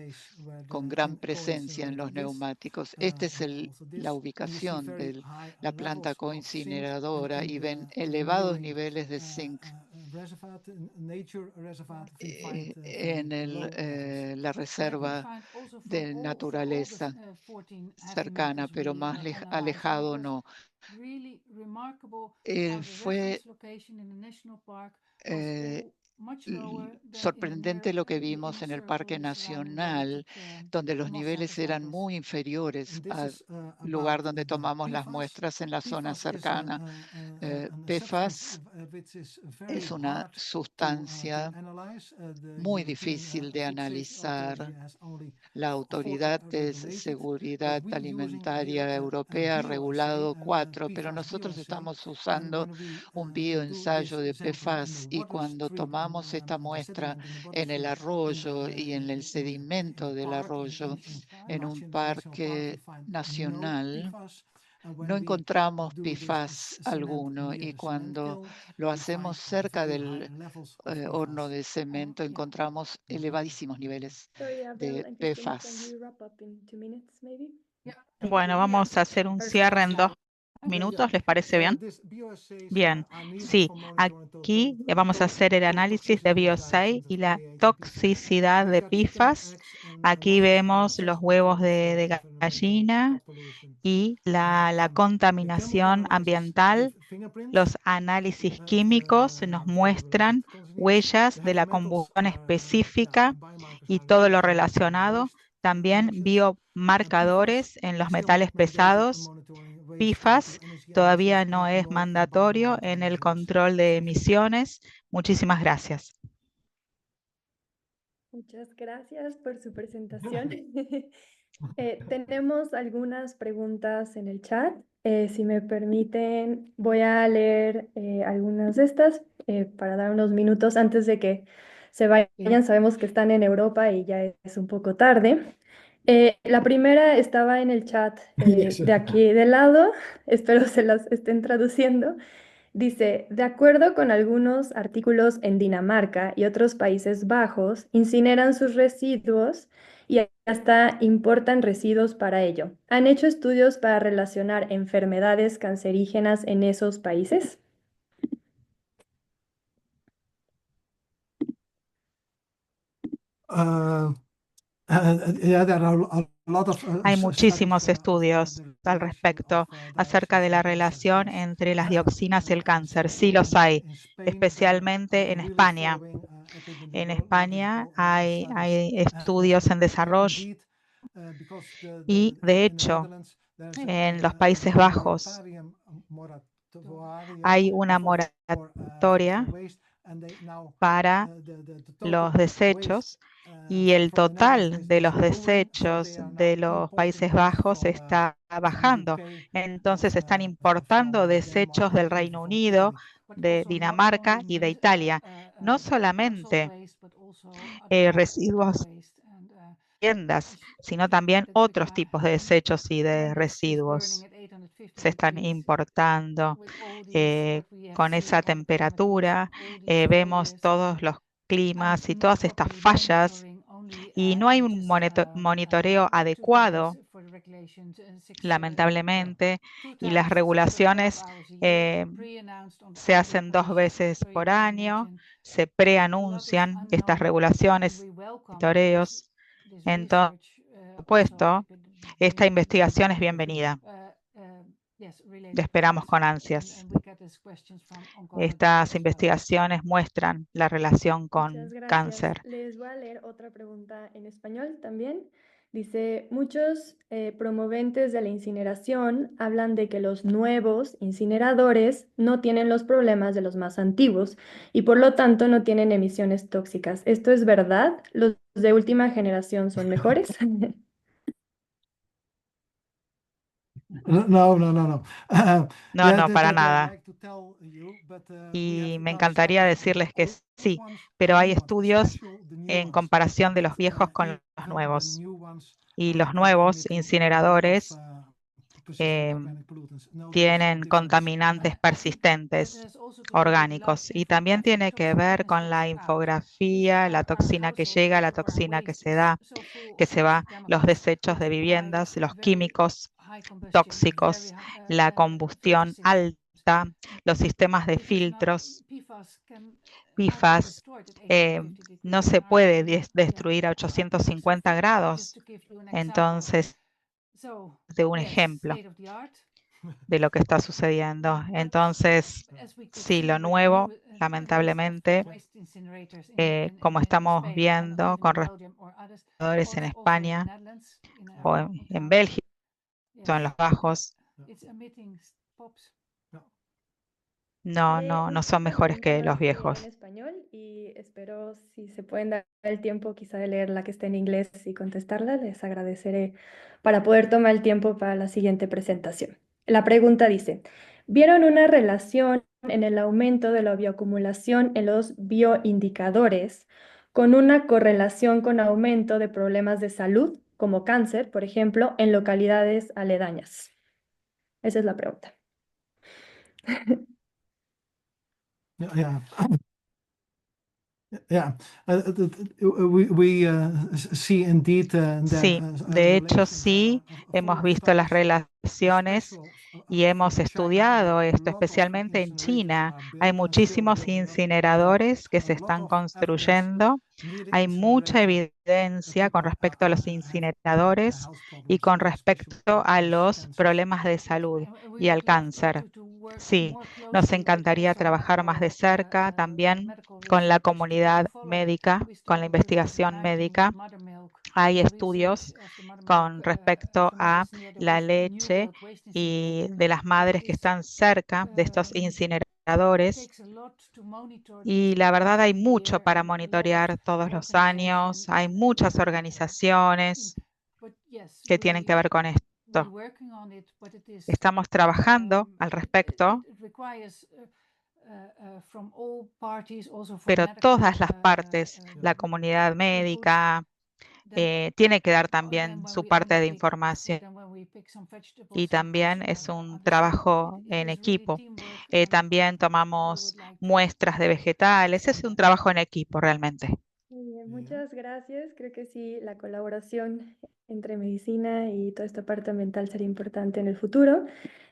con gran presencia en los neumáticos. Esta es la ubicación de la planta coincineradora y ven elevados niveles de zinc en la reserva de naturaleza cercana, pero más alejado no. Fue sorprendente lo que vimos en el Parque Nacional, donde los niveles eran muy inferiores al lugar donde tomamos las muestras en la zona cercana. PFAS es una sustancia muy difícil de analizar. La Autoridad de Seguridad Alimentaria Europea ha regulado 4, pero nosotros estamos usando un bioensayo de PFAS y cuando tomamos esta muestra en el arroyo y en el sedimento del arroyo en un parque nacional, no encontramos PFAS alguno y cuando lo hacemos cerca del horno de cemento encontramos elevadísimos niveles de PFAS. Bueno, vamos a hacer un cierre en 2 minutos, ¿les parece bien? Bien, sí, aquí vamos a hacer el análisis de Biosay y la toxicidad de PFAS. Aquí vemos los huevos de gallina y la contaminación ambiental. Los análisis químicos nos muestran huellas de la combustión específica y todo lo relacionado. También biomarcadores en los metales pesados. PFAS todavía no es mandatorio en el control de emisiones. Muchísimas gracias. Muchas gracias por su presentación. Tenemos algunas preguntas en el chat. Si me permiten, voy a leer algunas de estas para dar unos minutos antes de que se vayan. Sabemos que están en Europa y ya es un poco tarde. La primera estaba en el chat de aquí de lado. Espero se las estén traduciendo. Dice, de acuerdo con algunos artículos en Dinamarca y otros Países Bajos, incineran sus residuos y hasta importan residuos para ello. ¿Han hecho estudios para relacionar enfermedades cancerígenas en esos países? Yeah, there are a lot of Hay studies muchísimos on estudios the al relation respecto of acerca de la dioxins and relación dioxins. entre las dioxinas y el cáncer. Sí Especially los hay, in Spain, especialmente en really España. following En España epidemiological hay studies. estudios en desarrollo Indeed, because y, de in the hecho, Netherlands there's en los Países Bajos hay una for moratoria waste, and they now para the los total desechos y waste el from the Netherlands total de is los lowering, so desechos they are de now los importing Países Bajos from está from the bajando. UK, Entonces están from importando desechos Denmark, del and even Reino from Unido, Italy. But de also not Dinamarca only y de mun- Italia. No municipal solamente waste, but also other types of residuos waste. And viviendas, sino as you también pointed, otros Sigma, tipos de desechos y de when this is residuos burning at 850 se están degrees, importando with all these, what we have con seen, esa all the calamities, temperatura. all these Vemos failures, todos los climas y and not todas estas properly fallas monitoring only y no hay un monitoreo adecuado, for the regulations, lamentablemente, y las 2 times 6.5 regulaciones hours a year, eh, pre-announced on se Friday hacen 2 post. veces So you por can año, imagine se a lot is preanuncian estas unknown, and regulaciones, we welcome monitoreos. this Entonces, research, por supuesto, esta investigación es bienvenida. related La to esperamos con cancer. ansias. And we get these questions from oncologists Estas as well. investigaciones muestran la relación Muchas con gracias. cáncer. Les voy a leer otra pregunta en español también. Dice, muchos promoventes de la incineración hablan de que los nuevos incineradores no tienen los problemas de los más antiguos y por lo tanto no tienen emisiones tóxicas. ¿Esto es verdad? ¿Los de última generación son mejores? No, no, no, no. No, no, para nada. Y me encantaría decirles que sí, pero hay estudios en comparación de los viejos con los nuevos. Y los nuevos incineradores tienen contaminantes persistentes orgánicos y también tiene que ver con la infografía, la toxina que llega, la toxina que se va, los desechos de viviendas, los químicos tóxicos, la combustión alta, los sistemas de filtros. PFAS no se puede destruir a 850 grados. Entonces, de un ejemplo de lo que está sucediendo. Entonces, sí, lo nuevo, lamentablemente, como estamos viendo con respiradores en España o en Bélgica o en los Bajos, no son mejores que los viejos. En español y espero si se pueden dar el tiempo quizá de leer la que está en inglés y contestarla, les agradeceré para poder tomar el tiempo para la siguiente presentación. La pregunta dice, ¿vieron una relación en el aumento de la bioacumulación en los bioindicadores con una correlación con aumento de problemas de salud como cáncer, por ejemplo, en localidades aledañas? Esa es la pregunta. Yeah. Yeah, we see indeed Sí, de hecho sí, hemos visto las relaciones y hemos estudiado esto, especialmente en China. Hay muchísimos incineradores que se están construyendo. Hay mucha evidencia con respecto a los incineradores y con respecto a los problemas de salud y al cáncer. Sí, nos encantaría trabajar más de cerca también con la comunidad médica, con la investigación médica. Hay estudios con respecto a la leche y de las madres que están cerca de estos incineradores. Y la verdad hay mucho para monitorear todos los años. Hay muchas organizaciones que tienen que ver con esto. Estamos trabajando al respecto, pero todas las partes, la comunidad médica, tiene que dar también su parte de información y también es un trabajo en equipo. También tomamos muestras de vegetales, es un trabajo en equipo realmente. Muy bien, muchas gracias. Creo que sí, la colaboración entre medicina y toda esta parte ambiental sería importante en el futuro.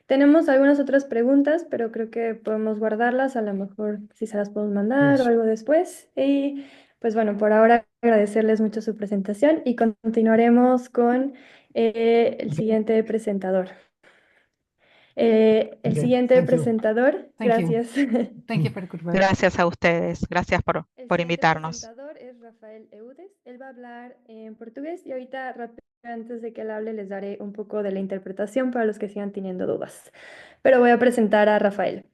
Tenemos algunas otras preguntas, pero creo que podemos guardarlas, a lo mejor si se las podemos mandar o Yes. algo después. Y pues bueno, por ahora agradecerles mucho su presentación y continuaremos con el siguiente presentador. El Okay, siguiente thank you. presentador, Thank you. gracias. Thank you for the good work. Gracias a ustedes, gracias por El siguiente invitarnos. presentador es Rafael Eudes. Él va a hablar en portugués y ahorita, rápido, antes de que él hable, les daré un poco de la interpretación para los que sigan teniendo dudas. Pero voy a presentar a Rafael.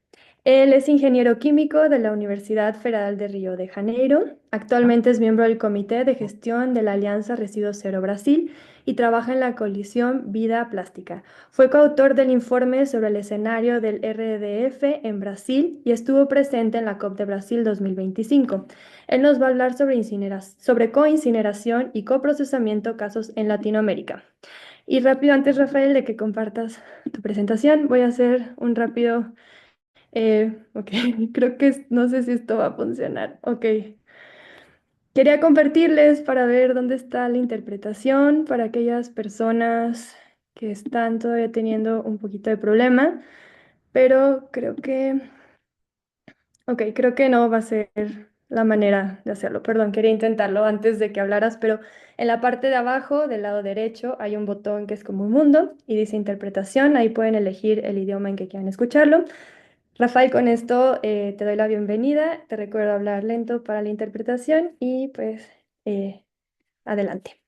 Él es ingeniero químico de la Universidad Federal de Río de Janeiro. Actualmente es miembro del Comité de Gestión de la Alianza Residuos Cero Brasil y trabaja en la coalición Vida Plástica. Fue coautor del informe sobre el escenario del RDF en Brasil y estuvo presente en la COP de Brasil 2025. Él nos va a hablar sobre coincineración y coprocesamiento casos en Latinoamérica. Y rápido, antes, Rafael, de que compartas tu presentación, voy a hacer un rápido... ok, creo que no sé si esto va a funcionar. Ok. Quería compartirles para ver dónde está la interpretación para aquellas personas que están todavía teniendo un poquito de problema, pero creo que no va a ser la manera de hacerlo. Perdón, quería intentarlo antes de que hablaras, pero en la parte de abajo, del lado derecho, hay un botón que es como un mundo y dice interpretación. Ahí pueden elegir el idioma en que quieran escucharlo. Rafael, con esto te doy la bienvenida. Te recuerdo hablar lento para la interpretación y pues adelante.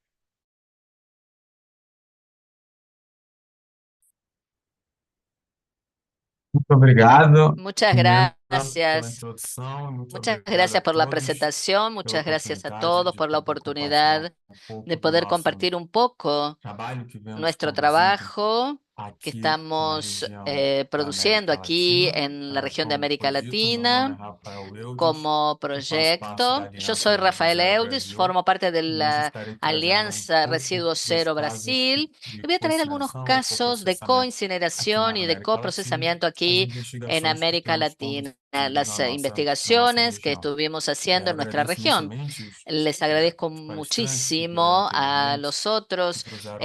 Muito obrigado, Muchas primeiro, pela gracias. introdução, e muito Muchas obrigado a gracias por la todos presentación, pela muchas gracias a oportunidade todos de por la poder compartilhar oportunidad um pouco de do poder nosso compartir un poco trabalho que vemos nuestro produzindo trabajo que aqui na estamos região da produciendo América aquí Latina. en la región de Como América foi dito, meu nome é Latina Rafael Eudes como e faço parte da proyecto. Yo soy Aliança Resíduo Rafael Zero Eudis, Brasil formo parte de e hoje la estarei trazendo Alianza pouco Residuos dos Cero casos Brasil y de voy a traer algunos coincineração ou casos de coprocessamento aqui na coincineración y de América Latina, coprocesamiento as aquí en investigações que América temos Latina, conduzido las na nossa investigaciones que região. estuvimos haciendo en nuestra Agradeço región. imensamente Les agradezco os palestrantes que tiveram muchísimo a anteriormente, los que otros trouxeram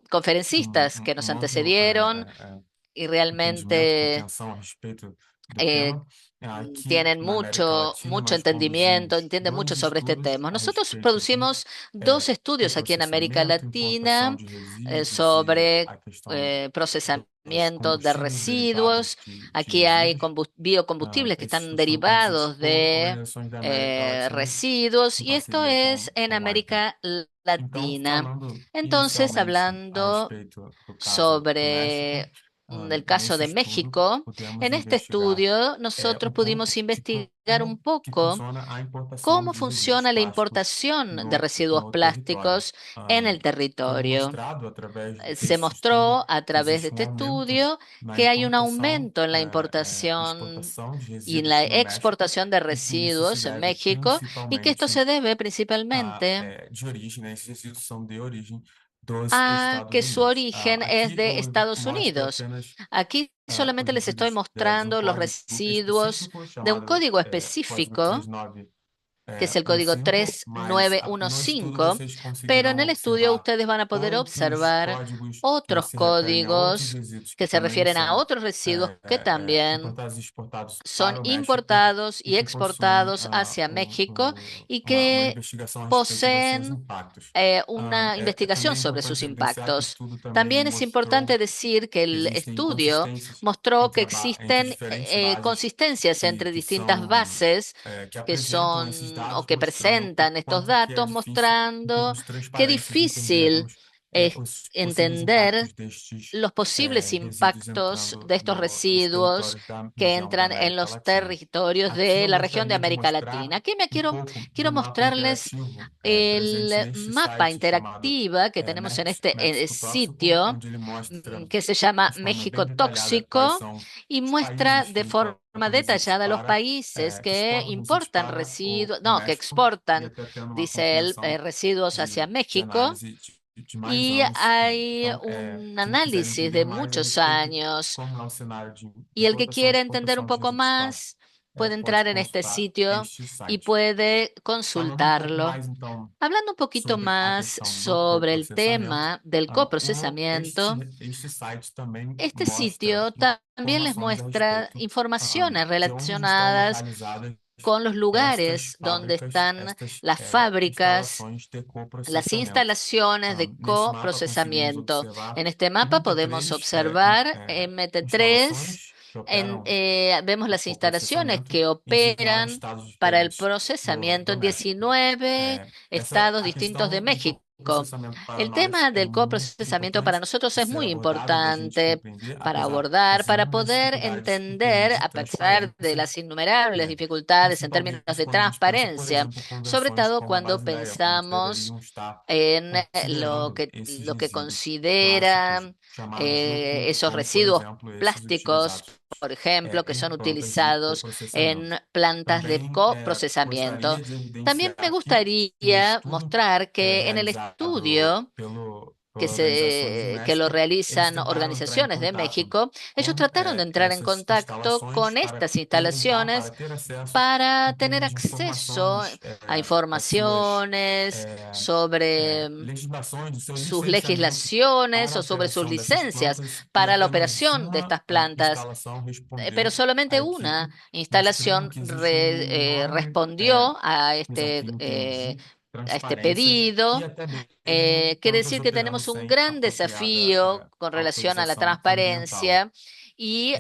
conferencistas que nos amplo antecedieron y entendimento, realmente compreensão a respeito do eh, tema. Aqui tienen na América Latina, mucho nós entendimiento, conduzimos entienden mucho dois sobre este estudos tema. a Nosotros respeito de producimos dos estudios aquí en América coprocessamento, importação Latina de resíduos e sobre a questão dos procesamiento de combustíveis derivados residuos. de Aquí hay resíduos. biocombustibles que Esses están estudos foram conduzidos derivados por de organizações da América Latina residuos em y esto parceria es en com o IPA. América Então, Latina. falando Entonces, inicialmente a hablando respeito do caso do México, sobre el caso nesse de estudo México, pudemos en este investigar estudio nosotros pudimos investigar un que poco funciona a importação cómo de resíduos funciona la plásticos importación de residuos no território. plásticos en el Foi territorio. mostrado através Se desse estudo mostró a que través de existe este aumento estudio na que hay un importação aumento en la e importación exportação de y en resíduos la no México exportación de e que isso se residuos en deve México y que esto principalmente se debe principalmente de origem, né? Esses resíduos são de origem dos a Estados que su Unidos. origen es Aqui de eu Estados mostro Unidos. apenas Aquí os solamente les estoy resíduos de um mostrando los código residuos específico de un chamado código código específico, que es el código 3915, mas no estudo 3915, vocês pero en conseguirão el estudio observar ustedes van a poder outros observar códigos que otros se referem a outros códigos resíduos que que se também refieren a são otros residuos que también importados e exportados son para o México importados e y que possuem exportados hacia México y uma que investigação a respeito dos seus poseen impactos. una É investigación também sobre sus importante evidenciar que o impactos. estudo também También es importante mostrou decir que que el existem estudio inconsistências mostró que entre existen diferentes bases consistencias entre que distintas são bases que que apresentam esses son o dados, que mostrando o presentan estos quanto que é datos, difícil em mostrando termos de qué transparência de difícil entendermos es os possíveis entender impactos destes los posibles resíduos impactos entrando de estos nos residuos territórios da que região da entran en América los Latina. territorios Aqui de eu la región de gostaria de América mostrar Latina. Aquí pouco do quiero mapa mostrarles interativo presente el neste mapa site chamado interactiva que tenemos en este México Tóxico, sitio onde ele mostra que se llama de forma bem México detalhada quais Tóxico são y os muestra países que de forma importam resíduos detallada los para países que que exportam resíduos importan para residuos, o no, que México e exportan, até tendo uma dice él, compreensão residuos hacia de México análise y hay un análisis de muchos años. Y el que quiera entender un poco más puede entrar en este sitio y puede consultarlo. Hablando un poquito más sobre el tema del coprocesamiento, este sitio también les muestra informaciones relacionadas con los lugares donde están las fábricas, las instalaciones de coprocesamiento. En este mapa podemos observar MT3, vemos las instalaciones que operan para el procesamiento en 19 estados distintos de México. El tema del coprocesamiento para nosotros es muy importante para abordar, para poder entender, a pesar de las innumerables dificultades en términos de transparencia, sobre todo cuando pensamos en lo que consideran esos residuos plásticos, por ejemplo, que son utilizados en plantas de coprocesamiento. También me gustaría mostrar que en el estudio que lo realizan organizaciones de México, ellos trataron de entrar en contacto con estas instalaciones para tener acceso a informaciones sobre sus legislaciones o sobre sus licencias para la operación de estas plantas. Pero solamente una instalación respondió a este pedido. Quiere decir que tenemos un gran desafío con relación a la transparencia y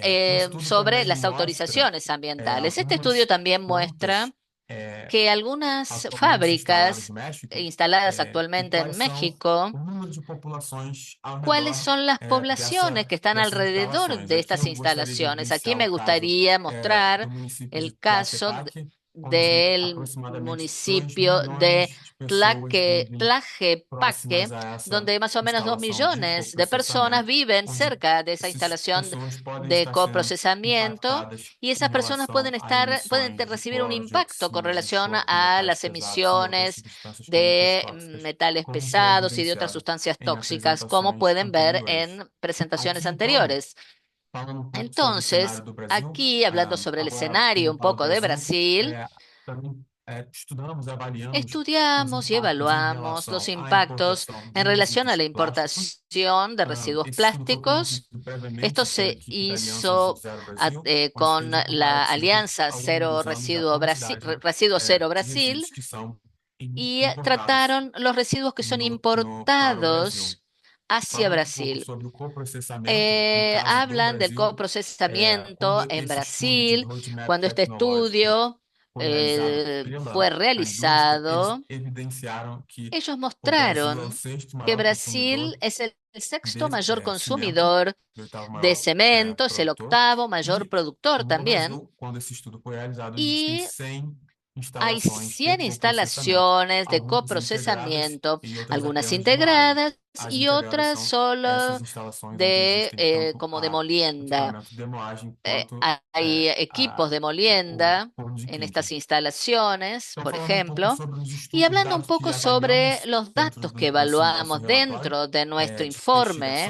sobre las autorizaciones ambientales. Este estudio también muestra que algunas fábricas instaladas actualmente en México, ¿cuáles son las poblaciones que están alrededor de estas instalaciones? Aquí me gustaría mostrar el caso del municipio de Tlaquepaque, donde más o menos 2 millones de personas viven cerca de esa instalación de coprocesamiento, y esas personas pueden recibir un impacto con relación a las emisiones de metales pesados y de otras sustancias tóxicas, como pueden ver en presentaciones anteriores. Entonces, aquí hablando sobre el escenario un poco de Brasil, estudiamos y evaluamos los impactos en relación a la importación de residuos plásticos. Esto se hizo con la Alianza Residuo Cero Brasil, y trataron los residuos que son importados hacia Brasil. Hablan del coprocesamiento en Brasil. Cuando este estudio fue realizado, ellos mostraron que Brasil es el sexto mayor consumidor de cemento, es el octavo mayor productor también, y hay 100 instalaciones de coprocesamiento, algunas integradas y otras solo como de molienda. Hay equipos de molienda en estas instalaciones, por ejemplo. Y hablando un poco sobre los datos que evaluamos dentro de nuestro informe,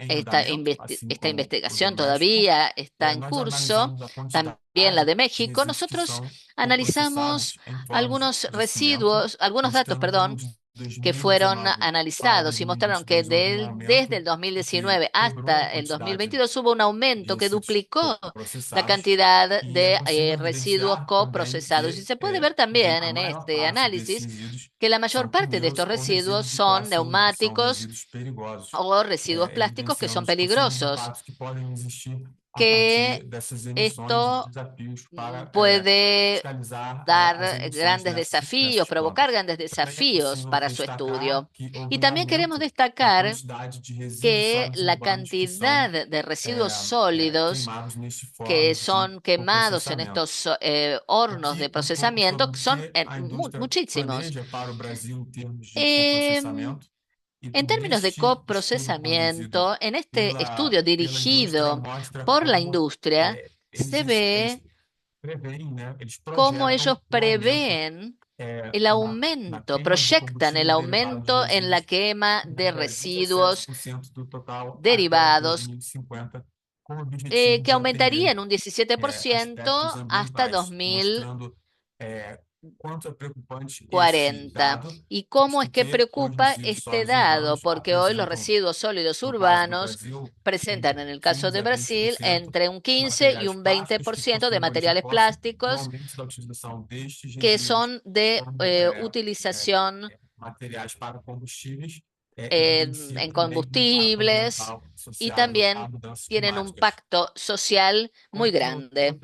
esta investigación todavía está en curso, también la de México. Nosotros analizamos algunos datos, perdón, que fueron analizados y mostraron que desde el 2019 hasta el 2022 hubo un aumento que duplicó la cantidad de residuos coprocesados. Y se puede ver también en este análisis que la mayor parte de estos residuos son neumáticos o residuos plásticos que son peligrosos, que esto puede dar grandes desafíos, provocar grandes desafíos para su estudio. Y también queremos destacar que la cantidad de residuos sólidos que son quemados en estos hornos de procesamiento son muchísimos. En términos de coprocesamiento, en este estudio dirigido por la industria, se ve cómo ellos prevén el aumento, proyectan el aumento en la quema de residuos derivados, que aumentaría en un 17% hasta 2040. ¿Y cómo es que preocupa este dado? Porque hoy los residuos sólidos urbanos presentan, en el caso de Brasil, entre un 15 y un 20% de materiales plásticos que son de utilización en combustibles y también tienen un pacto social muy grande.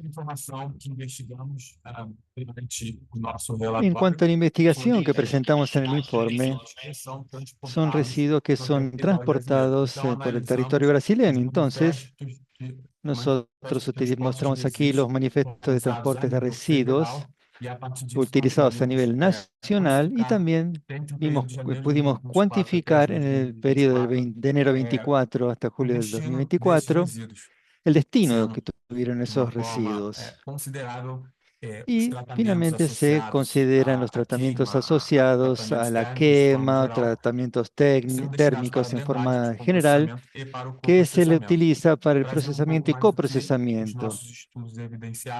En cuanto a la investigación que presentamos en el informe, son residuos que son transportados por el territorio brasileño. Entonces, nosotros mostramos aquí los manifiestos de transportes de residuos utilizados a nivel nacional y también pudimos cuantificar en el periodo de enero 24 hasta julio del 2024 el destino que tuvieron esos residuos. Y finalmente se consideran los tratamientos asociados a la quema, tratamientos térmicos en forma general, que se le utiliza para el procesamiento y coprocesamiento.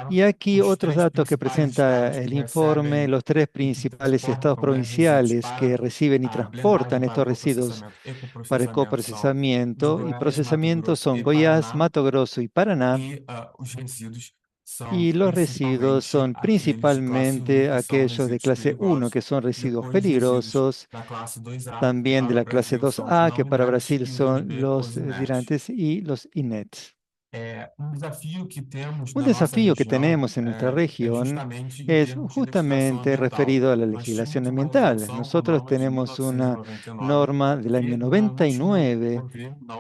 Y aquí otros datos que presenta el informe: los 3 principales estados provinciales que reciben y transportan estos residuos para el coprocesamiento y procesamiento son Goiás, Mato Grosso y Paraná. Y los residuos son principalmente aquellos de clase 1, que son residuos peligrosos, también de la clase 2A, que para Brasil son los dirantes y los INETs. Un desafío que tenemos en nuestra región es justamente referido a la legislación ambiental. Nosotros tenemos una norma del año 99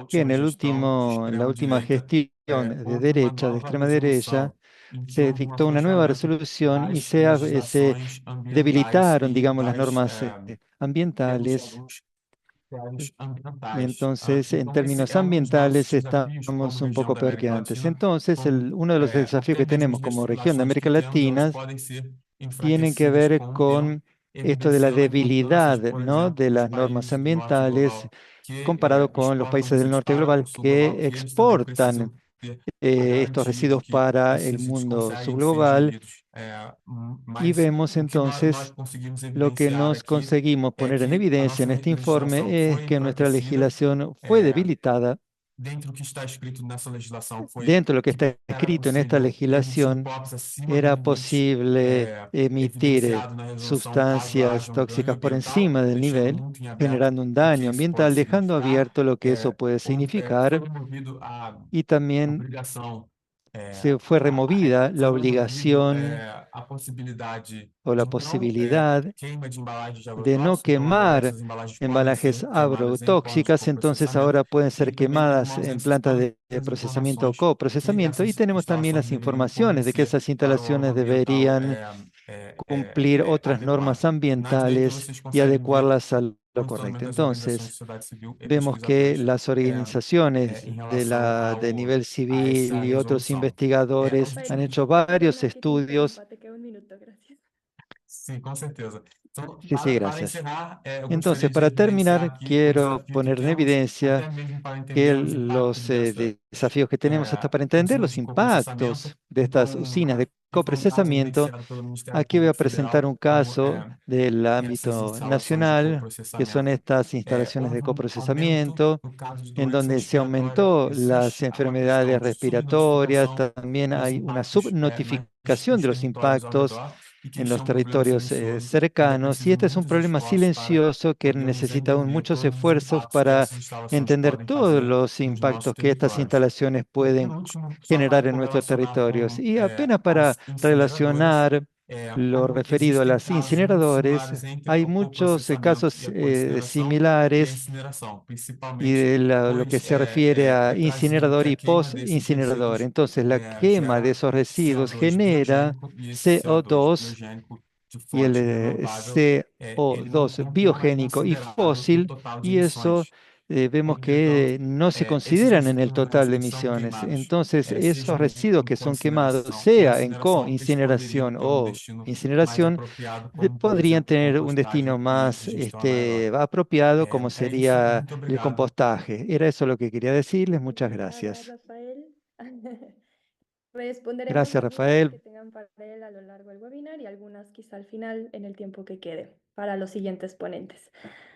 que en la última gestión de derecha, de extrema derecha, se dictó una nueva resolución y se debilitaron, digamos, las normas ambientales. Y entonces, en términos ambientales, estamos un poco peor que antes. Entonces, uno de los desafíos que tenemos como región de América Latina tienen que ver con esto de la debilidad, ¿no?, de las normas ambientales comparado con los países del norte global que exportan estos residuos para el mundo subglobal. Y vemos entonces lo que nos conseguimos poner en evidencia en este informe es que nuestra legislación fue debilitada. Dentro de lo que está escrito en esta legislación, era posible emitir sustancias tóxicas por encima del nivel, generando un daño ambiental, dejando abierto lo que eso puede significar. Y también se fue removida la obligación o la posibilidad de no quemar embalajes agrotóxicas, entonces ahora pueden ser quemadas en plantas de procesamiento o coprocesamiento, y tenemos también las informaciones de que esas instalaciones deberían cumplir otras normas ambientales y adecuarlas a lo correcto. Entonces, vemos que las organizaciones de nivel civil y otros investigadores han hecho varios estudios. Sim, com certeza. Então, Sí, para gracias. encerrar, eu Entonces, gostaria para de evidenciar terminar, aqui o quiero desafio que poner en temos, evidencia até mesmo para que entender os impactos dessa, desafíos que tenemos hasta para entender los usinas de coprocessamento. impactos de estas Então, usinas de aqui foi um caso coprocesamiento. evidenciado pelo Ministério Aquí voy a Público presentar Federal, un como caso del essas ámbito instalações de nacional, que son coprocessamento. estas instalaciones de Houve aumento coprocesamiento, no caso de en doença donde se respiratória. aumentó las Existe uma enfermedades questão de respiratorias, subnotificação también dos hay una impactos subnotificación nos de los territórios ao impactos redor, e que en este los é um problema territorios silencioso, ainda cercanos, y precisa de este es un muitos problema esforços para silencioso que podermos necesita aún entender muchos todos os esfuerzos impactos que para essas instalações entender podem todos fazer los nos nossos impactos que estas territórios. instalaciones E por pueden último, só para generar en nuestros correlacionar territorios. com Y apenas as para incineradoras, relacionar lo referido a existem las casos muito incineradores, similares entre hay o muchos coprocessamento casos e a coincineração e a similares, incineração, y principalmente, de lo que pois se refiere a trazido que incinerador a y queima desses post-incinerador. resíduos Entonces, la quema de gera esos residuos CO2 genera biogênico e esse CO2 CO2 biogênico de y el fonte renovável, ele não CO2 compõe, mas biogénico y considerável no fósil, total de y eso emissões vemos que no se consideran en el total de emisiones. Entonces, esos residuos que son quemados, sea en co-incineración o incineración, podrían tener un destino más apropiado, como sería el compostaje. Era eso lo que quería decirles. Muchas Gracias, gracias. Rafael. Responderemos Gracias, a dudas que Rafael. tengan para él a lo largo del webinar y algunas quizá al final en el tiempo que quede para los siguientes ponentes.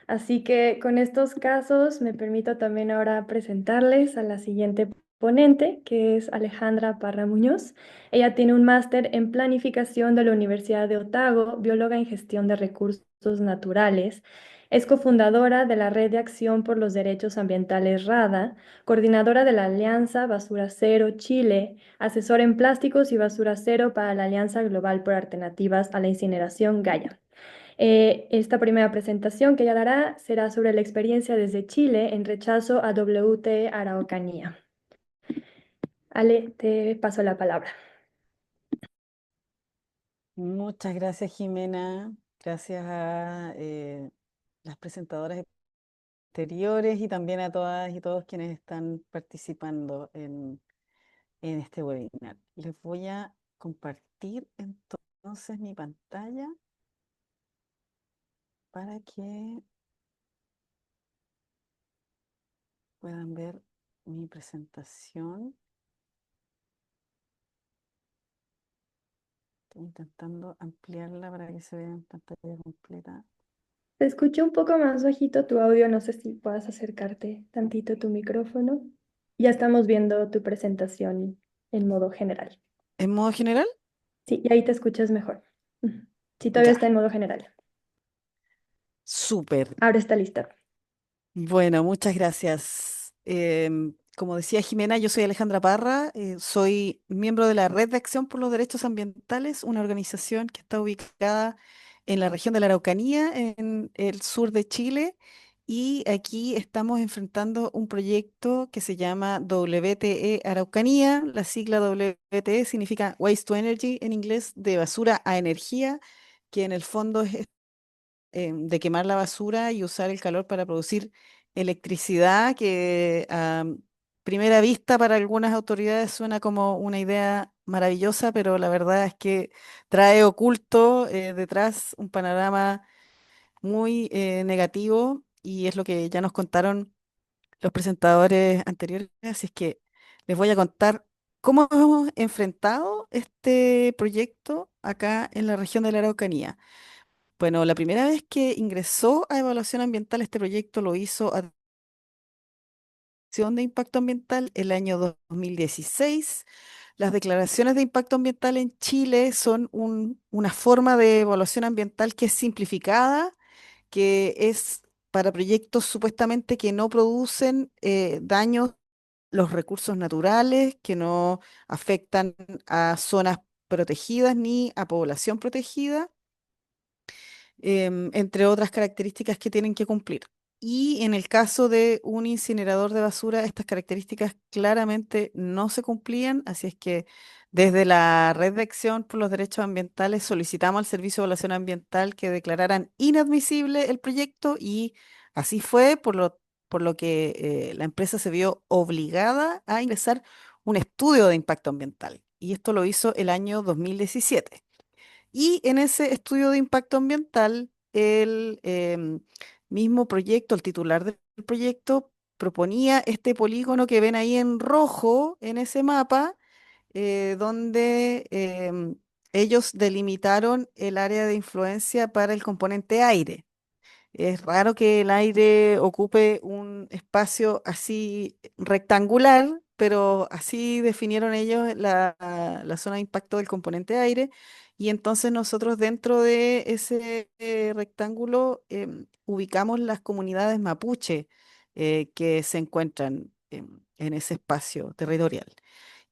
Así que con estos casos me permito también ahora presentarles a la siguiente ponente, que es Alejandra Parra Muñoz. Ella tiene un máster en planificación de la Universidad de Otago, bióloga en gestión de recursos naturales. Es cofundadora de la Red de Acción por los Derechos Ambientales RADA, coordinadora de la Alianza Basura Cero Chile, asesora en plásticos y basura cero para la Alianza Global por Alternativas a la Incineración Gaia. Esta primera presentación que ella dará será sobre la experiencia desde Chile en rechazo a WTE Araucanía. Ale, te paso la palabra. Muchas gracias, Jimena. Gracias a las presentadoras anteriores y también a todas y todos quienes están participando en este webinar. Les voy a compartir entonces mi pantalla para que puedan ver mi presentación. Estoy intentando ampliarla para que se vea en pantalla completa. Te escucho un poco más bajito tu audio, no sé si puedas acercarte tantito tu micrófono. Ya estamos viendo tu presentación en modo general. ¿En modo general? Sí, y ahí te escuchas mejor. Ujú. Sí, todavía Ya, está en modo general. súper. Ahora está lista. Bueno, muchas gracias. Como decía Jimena, yo soy Alejandra Parra, soy miembro de la Red de Acción por los Derechos Ambientales, una organización que está ubicada en la región de la Araucanía, en el sur de Chile, y aquí estamos enfrentando un proyecto que se llama WTE Araucanía. La sigla WTE significa Waste to Energy en inglés, de basura a energía, que en el fondo es de quemar la basura y usar el calor para producir electricidad, que a primera vista para algunas autoridades suena como una idea maravillosa, pero la verdad es que trae oculto detrás un panorama muy negativo, y es lo que ya nos contaron los presentadores anteriores, así es que les voy a contar cómo hemos enfrentado este proyecto acá en la región de la Araucanía. Bueno, la primera vez que ingresó a evaluación ambiental este proyecto lo hizo a Declaración de Impacto Ambiental el año 2016. Las declaraciones de impacto ambiental en Chile son una forma de evaluación ambiental que es simplificada, que es para proyectos supuestamente que no producen daños a los recursos naturales, que no afectan a zonas protegidas ni a población protegida, entre otras características que tienen que cumplir. Y en el caso de un incinerador de basura, estas características claramente no se cumplían, así es que desde la Red de Acción por los Derechos Ambientales solicitamos al Servicio de Evaluación Ambiental que declararan inadmisible el proyecto, y así fue, por lo que la empresa se vio obligada a ingresar un estudio de impacto ambiental, y esto lo hizo el año 2017. Y en ese estudio de impacto ambiental, el mismo proyecto, el titular del proyecto, proponía este polígono que ven ahí en rojo en ese mapa, donde ellos delimitaron el área de influencia para el componente aire. Es raro que el aire ocupe un espacio así rectangular, pero así definieron ellos la zona de impacto del componente aire. Y entonces nosotros dentro de ese rectángulo ubicamos las comunidades mapuche que se encuentran en ese espacio territorial.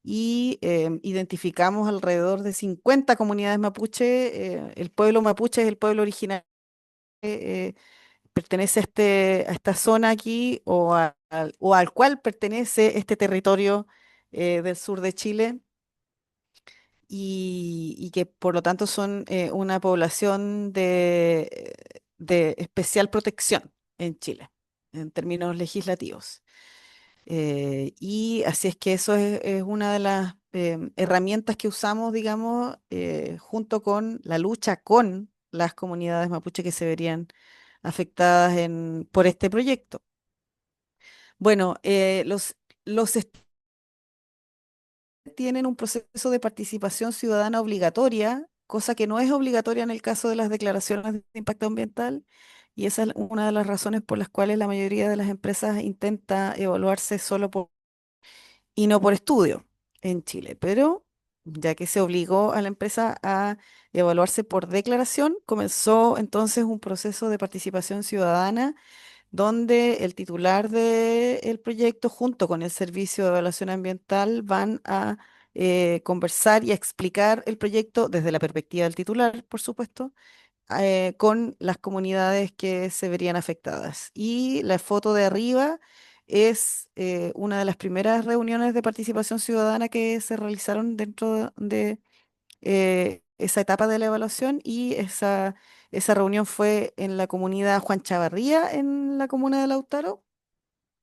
Y identificamos alrededor de 50 comunidades mapuche. El pueblo mapuche es el pueblo original. Pertenece a esta zona aquí, o al cual pertenece este territorio del sur de Chile, y que por lo tanto son una población de especial protección en Chile. en términos legislativos. Y así es que eso es una de las herramientas que usamos, digamos, junto con la lucha con las comunidades mapuche que se verían afectadas por este proyecto. Bueno, los tienen un proceso de participación ciudadana obligatoria, cosa que no es obligatoria en el caso de las declaraciones de impacto ambiental, y esa es una de las razones por las cuales la mayoría de las empresas intenta evaluarse solo y no por estudio en Chile. Pero ya que se obligó a la empresa a evaluarse por declaración, comenzó entonces un proceso de participación ciudadana donde el titular del proyecto junto con el Servicio de Evaluación Ambiental van a conversar y a explicar el proyecto desde la perspectiva del titular, por supuesto, con las comunidades que se verían afectadas. Y la foto de arriba es una de las primeras reuniones de participación ciudadana que se realizaron dentro de esa etapa de la evaluación, y esa reunión fue en la comunidad Juan Chavarría, en la comuna de Lautaro,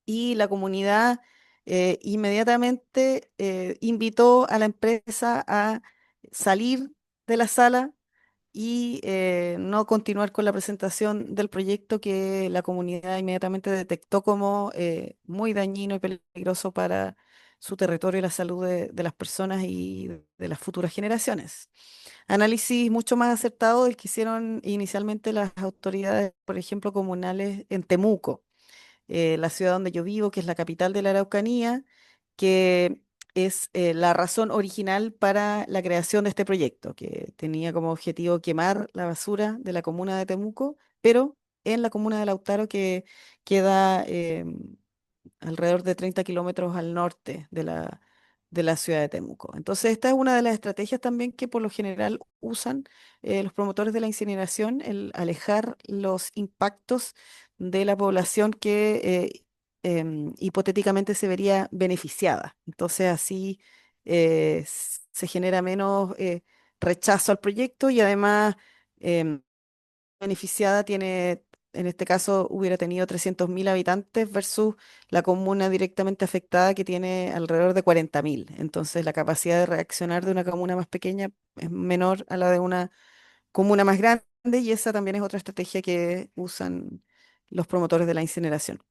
y la comunidad inmediatamente invitó a la empresa a salir de la sala y no continuar con la presentación del proyecto que la comunidad inmediatamente detectó como muy dañino y peligroso para su territorio y la salud de las personas y de las futuras generaciones. Análisis mucho más acertado del que hicieron inicialmente las autoridades, por ejemplo, comunales en Temuco, la ciudad donde yo vivo, que es la capital de la Araucanía, que es la razón original para la creación de este proyecto, que tenía como objetivo quemar la basura de la comuna de Temuco, pero en la comuna de Lautaro, que queda alrededor de 30 kilómetros al norte de la ciudad de Temuco. Entonces, esta es una de las estrategias también que por lo general usan los promotores de la incineración, el alejar los impactos de la población que hipotéticamente se vería beneficiada. Entonces, así se genera menos rechazo al proyecto, y además beneficiada tiene, en este caso, hubiera tenido 300.000 habitantes versus la comuna directamente afectada, que tiene alrededor de 40.000. Entonces, la capacidad de reaccionar de una comuna más pequeña es menor a la de una comuna más grande, y esa también es otra estrategia que usan los promotores de la incineración.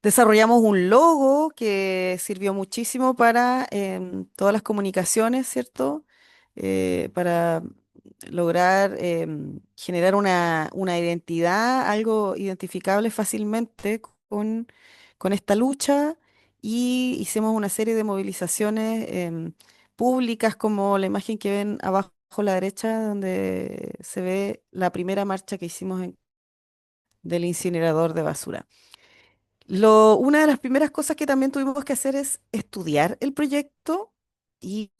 Desarrollamos un logo que sirvió muchísimo para todas las comunicaciones, ¿cierto? Para lograr generar una identidad, algo identificable fácilmente con esta lucha, y hicimos una serie de movilizaciones públicas, como la imagen que ven abajo a la derecha, donde se ve la primera marcha que hicimos del incinerador de basura. Una de las primeras cosas que también tuvimos que hacer es estudiar el proyecto, y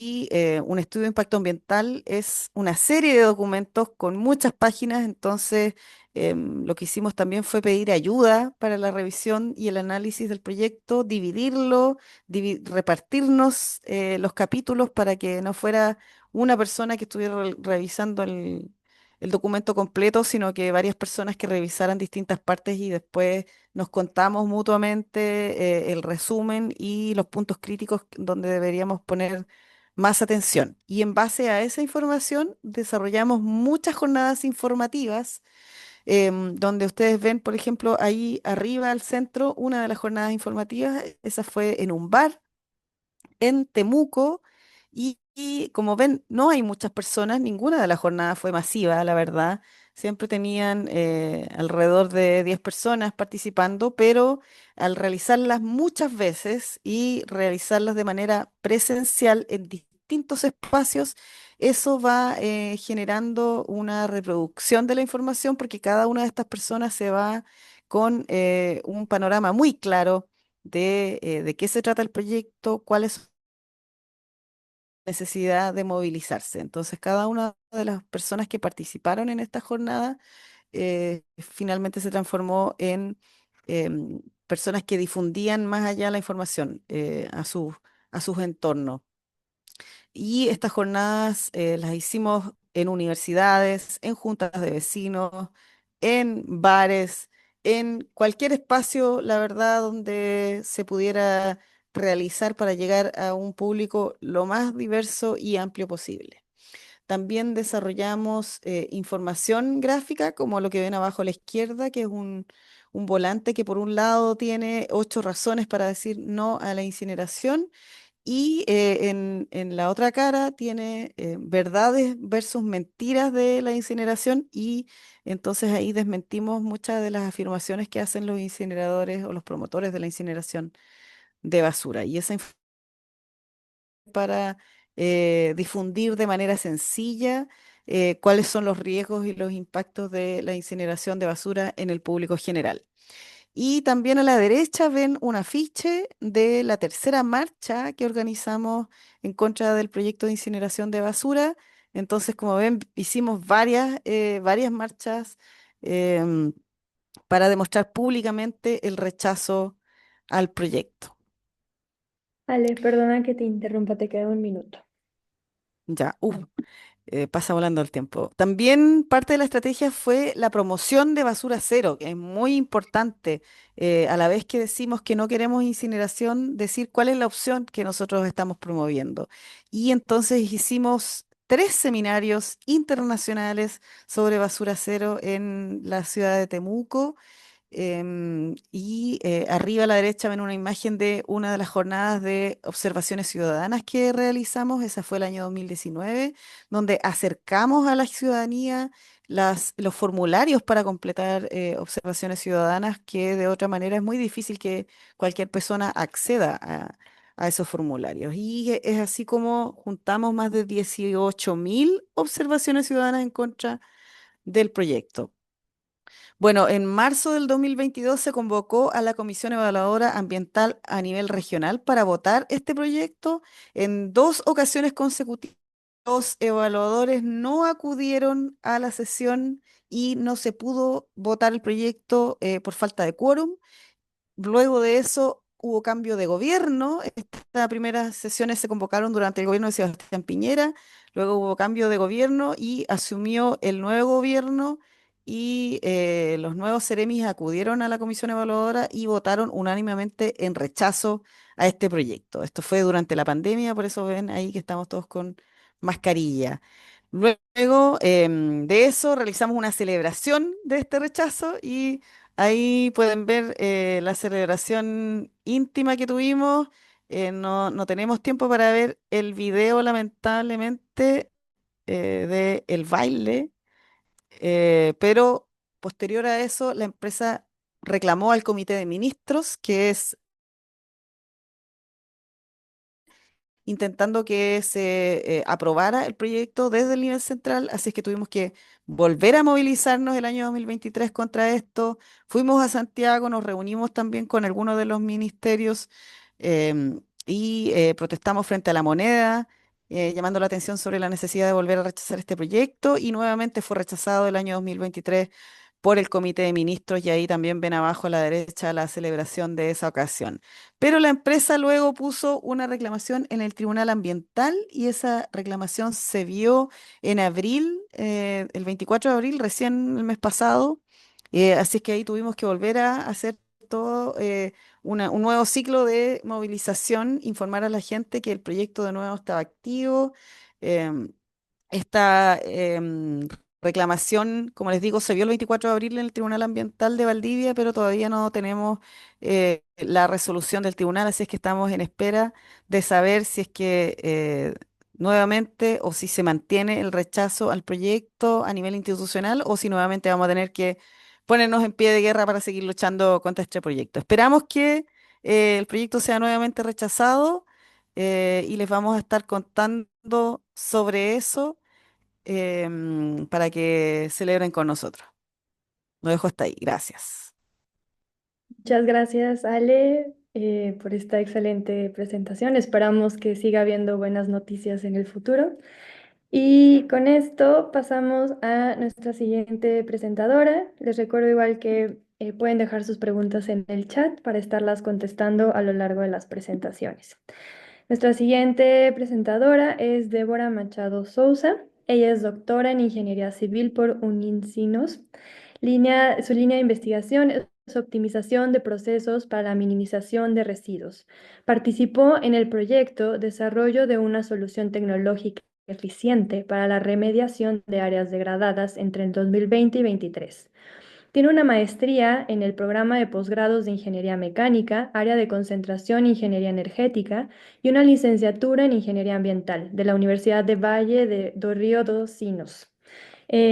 un estudio de impacto ambiental es una serie de documentos con muchas páginas. Entonces lo que hicimos también fue pedir ayuda para la revisión y el análisis del proyecto, dividirlo, repartirnos los capítulos para que no fuera una persona que estuviera revisando el documento completo, sino que varias personas que revisaran distintas partes, y después nos contamos mutuamente el resumen y los puntos críticos donde deberíamos poner más atención. Y en base a esa información desarrollamos muchas jornadas informativas, donde ustedes ven, por ejemplo, ahí arriba al centro, una de las jornadas informativas. Esa fue en un bar en Temuco, y como ven, no hay muchas personas, ninguna de las jornadas fue masiva, la verdad. Siempre tenían alrededor de 10 personas participando, pero al realizarlas muchas veces y realizarlas de manera presencial en distintos espacios, eso va generando una reproducción de la información, porque cada una de estas personas se va con un panorama muy claro de qué se trata el proyecto, cuáles necesidad de movilizarse. Entonces, cada una de las personas que participaron en esta jornada finalmente se transformó en personas que difundían más allá la información a sus entornos. Y estas jornadas las hicimos en universidades, en juntas de vecinos, en bares, en cualquier espacio, la verdad, donde se pudiera realizar para llegar a un público lo más diverso y amplio posible. También desarrollamos información gráfica, como lo que ven abajo a la izquierda, que es un volante que por un lado tiene 8 razones para decir no a la incineración y en la otra cara tiene verdades versus mentiras de la incineración y entonces ahí desmentimos muchas de las afirmaciones que hacen los incineradores o los promotores de la incineración de basura. Y esa para difundir de manera sencilla cuáles son los riesgos y los impactos de la incineración de basura en el público general. Y también a la derecha ven un afiche de la tercera marcha que organizamos en contra del proyecto de incineración de basura. Entonces, como ven, hicimos varias marchas em, para demostrar públicamente el rechazo al proyecto. Ale, perdona que te interrumpa, te queda un minuto. Ya, pasa volando el tiempo. También parte de la estrategia fue la promoción de basura cero, que es muy importante. A la vez que decimos que no queremos incineración, decir cuál es la opción que nosotros estamos promoviendo. Y entonces hicimos 3 seminarios internacionales sobre basura cero en la ciudad de Temuco. Arriba a la derecha ven una imagen de una de las jornadas de observaciones ciudadanas que realizamos, esa fue el año 2019, donde acercamos a la ciudadanía los formularios para completar observaciones ciudadanas, que de otra manera es muy difícil que cualquier persona acceda a esos formularios. Y es así como juntamos más de 18.000 observaciones ciudadanas en contra del proyecto. Bueno, en marzo del 2022 se convocó a la Comisión Evaluadora Ambiental a nivel regional para votar este proyecto. En 2 ocasiones consecutivas, los evaluadores no acudieron a la sesión y no se pudo votar el proyecto por falta de quórum. Luego de eso hubo cambio de gobierno. Estas primeras sesiones se convocaron durante el gobierno de Sebastián Piñera. Luego hubo cambio de gobierno y asumió el nuevo gobierno y los nuevos seremis acudieron a la comisión evaluadora y votaron unánimemente en rechazo a este proyecto. Esto fue durante la pandemia, por eso ven ahí que estamos todos con mascarilla. Luego de eso realizamos una celebración de este rechazo y ahí pueden ver la celebración íntima que tuvimos. No tenemos tiempo para ver el video, lamentablemente, de el baile, pero posterior a eso, la empresa reclamó al comité de ministros, que es intentando que se aprobara el proyecto desde el nivel central, así es que tuvimos que volver a movilizarnos el año 2023 contra esto. Fuimos a Santiago, nos reunimos también con algunos de los ministerios y protestamos frente a la moneda, llamando la atención sobre la necesidad de volver a rechazar este proyecto y nuevamente fue rechazado el año 2023 por el Comité de Ministros y ahí también ven abajo a la derecha la celebración de esa ocasión. Pero la empresa luego puso una reclamación en el Tribunal Ambiental y esa reclamación se vio en abril, el 24 de abril, recién el mes pasado. Así es que ahí tuvimos que volver a hacer todo un nuevo ciclo de movilización, informar a la gente que el proyecto de nuevo estaba activo. em, esta reclamación, como les digo, se vio el 24 de abril en el Tribunal Ambiental de Valdivia, pero todavía no tenemos la resolución del tribunal, así es que estamos en espera de saber si es que nuevamente o si se mantiene el rechazo al proyecto a nivel institucional o si nuevamente vamos a tener que ponernos en pie de guerra para seguir luchando contra este proyecto. Esperamos que el proyecto sea nuevamente rechazado y les vamos a estar contando sobre eso para que celebren con nosotros. Lo dejo hasta ahí. Gracias. Muchas gracias, Ale, por esta excelente presentación. Esperamos que siga habiendo buenas noticias en el futuro. Y con esto pasamos a nuestra siguiente presentadora. Les recuerdo igual que pueden dejar sus preguntas en el chat para estarlas contestando a lo largo de las presentaciones. Nuestra siguiente presentadora es Débora Machado Sousa. Ella es doctora en Ingeniería Civil por Unincinos. Su línea de investigación es optimización de procesos para la minimización de residuos. Participó en el proyecto Desarrollo de una solución tecnológica eficiente para la remediación de áreas degradadas entre el 2020 y 2023. Tiene una maestría en el programa de posgrados de Ingeniería Mecánica, área de concentración Ingeniería Energética y una licenciatura en Ingeniería Ambiental de la Universidad de Valle do Rio dos Sinos.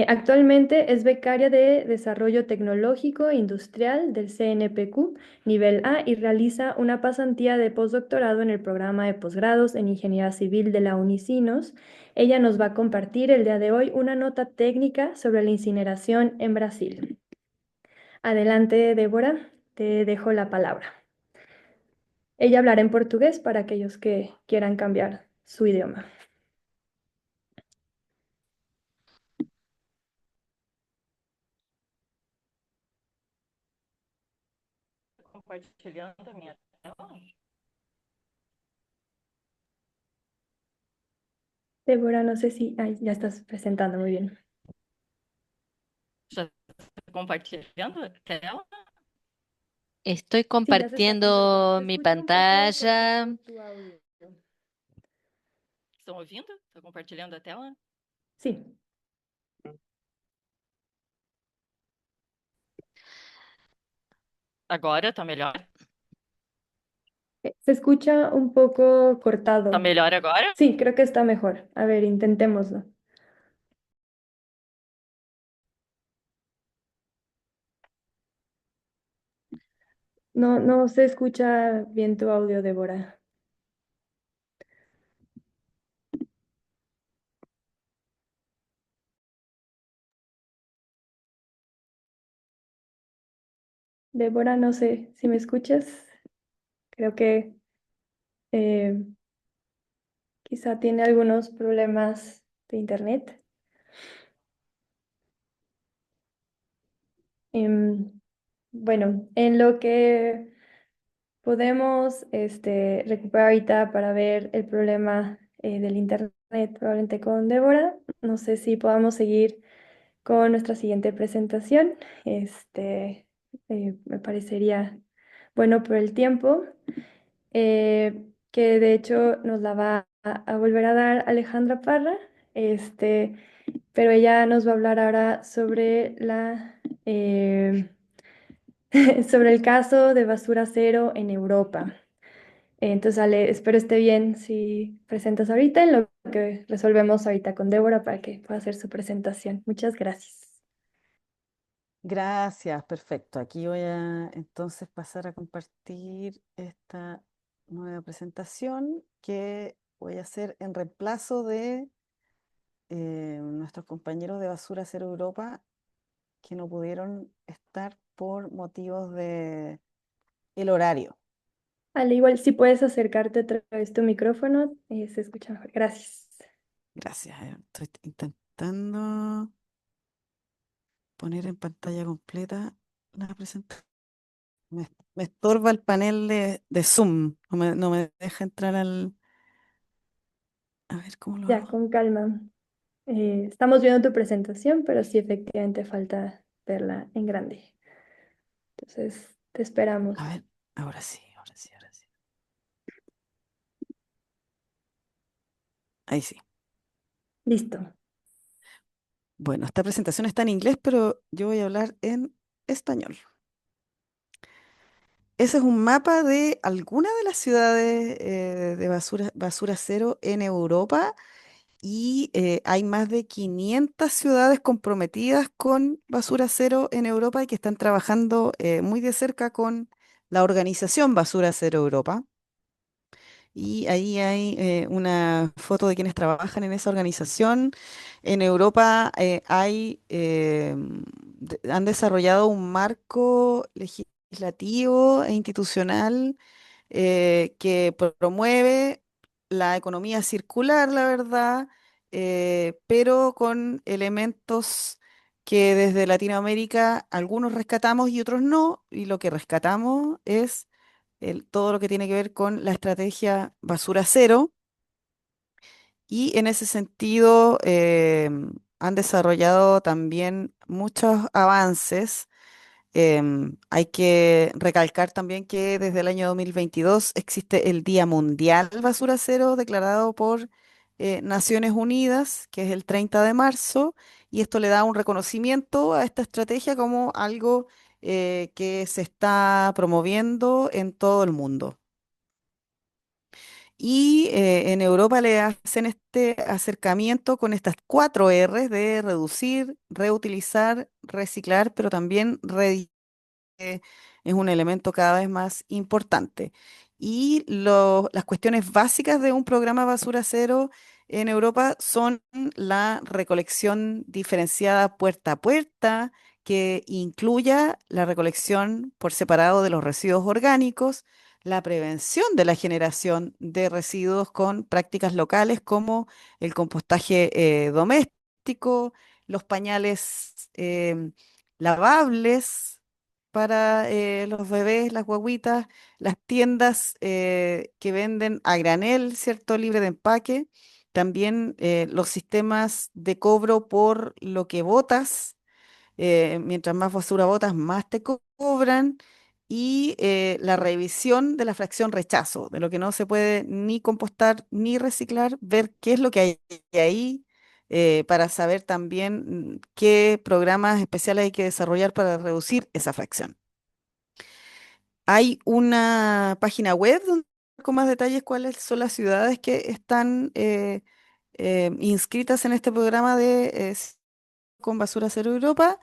Actualmente es becaria de Desarrollo Tecnológico e Industrial del CNPq nivel A y realiza una pasantía de postdoctorado en el programa de posgrados en Ingeniería Civil de la Unicinos. Ella nos va a compartir el día de hoy una nota técnica sobre la incineración en Brasil. Adelante, Débora, te dejo la palabra. Ella hablará en portugués para aquellos que quieran cambiar su idioma. Compartilhando a minha tela. Débora, no sé si... Ay, ya estás presentando muy bien. Já está compartilhando a tela? Estoy Sí, ya se está compartiendo. compartiendo Se mi escucha un poco pantalla. cortado tu audio. Estão ouvindo? Estou compartilhando a tela? Sí. Agora está melhor? Se escucha un poco Está cortado. melhor agora? Sí, creo que está mejor. A ver, intentémoslo. No, no se escucha bien tu audio, Débora. Débora, no sé si me escuchas. Creo que eh, quizá tiene algunos problemas de internet. Em, bueno, en lo que podemos recuperar ahorita para ver el problema del internet, probablemente con Débora. No sé si podamos seguir con nuestra siguiente presentación. Me parecería bueno por el tiempo, que de hecho nos la va a volver a dar Alejandra Parra, pero ella nos va a hablar ahora sobre sobre el caso de basura cero en Europa. Entonces, Ale, espero esté bien si presentas ahorita, en lo que resolvemos ahorita con Débora para que pueda hacer su presentación. Muchas gracias. Gracias, perfecto. Aquí voy a entonces pasar a compartir esta nueva presentación que voy a hacer en reemplazo de nuestros compañeros de Basura Cero Europa que no pudieron estar por motivos de el horario. Al igual, si puedes acercarte otra vez tu micrófono, se escucha mejor. Gracias. Gracias. Estoy intentando poner en pantalla completa la presentación. Me estorba el panel de Zoom. No me deja entrar al... A ver cómo lo Ya, hago. con calma. Estamos viendo tu presentación, pero sí efectivamente falta verla en grande. Entonces, te esperamos. A ver, ahora sí, ahora sí, ahora sí. Ahí sí. Listo. Bueno, esta presentación está en inglés, pero yo voy a hablar en español. Ese es un mapa de algunas de las ciudades de basura cero en Europa y hay más de 500 ciudades comprometidas con basura cero en Europa y que están trabajando muy de cerca con la organización Basura Cero Europa. Y ahí hay una foto de quienes trabajan en esa organización. En Europa han desarrollado un marco legislativo e institucional que promueve la economía circular, la verdad, pero con elementos que desde Latinoamérica algunos rescatamos y otros no. Y lo que rescatamos es todo lo que tiene que ver con la estrategia basura cero. Y en ese sentido han desarrollado también muchos avances. Hay que recalcar también que desde el año 2022 existe el Día Mundial Basura Cero declarado por Naciones Unidas, que es el 30 de marzo, y esto le da un reconocimiento a esta estrategia como algo que se está promoviendo en todo el mundo. Y en Europa le hacen este acercamiento con estas 4 Rs de reducir, reutilizar, reciclar, pero también es un elemento cada vez más importante. Y las cuestiones básicas de un programa Basura Cero en Europa son la recolección diferenciada puerta a puerta, que incluya la recolección por separado de los residuos orgánicos, la prevención de la generación de residuos con prácticas locales como el compostaje doméstico, los pañales lavables para los bebés, las guaguitas, las tiendas que venden a granel, ¿cierto? Libre de empaque. También los sistemas de cobro por lo que botas. Mientras más basura botas, más te cobran. Y la revisión de la fracción rechazo, de lo que no se puede ni compostar ni reciclar, ver qué es lo que hay ahí para saber también qué programas especiales hay que desarrollar para reducir esa fracción. Hay una página web donde con más detalles cuáles son las ciudades que están inscritas en este programa de con Basura Cero Europa.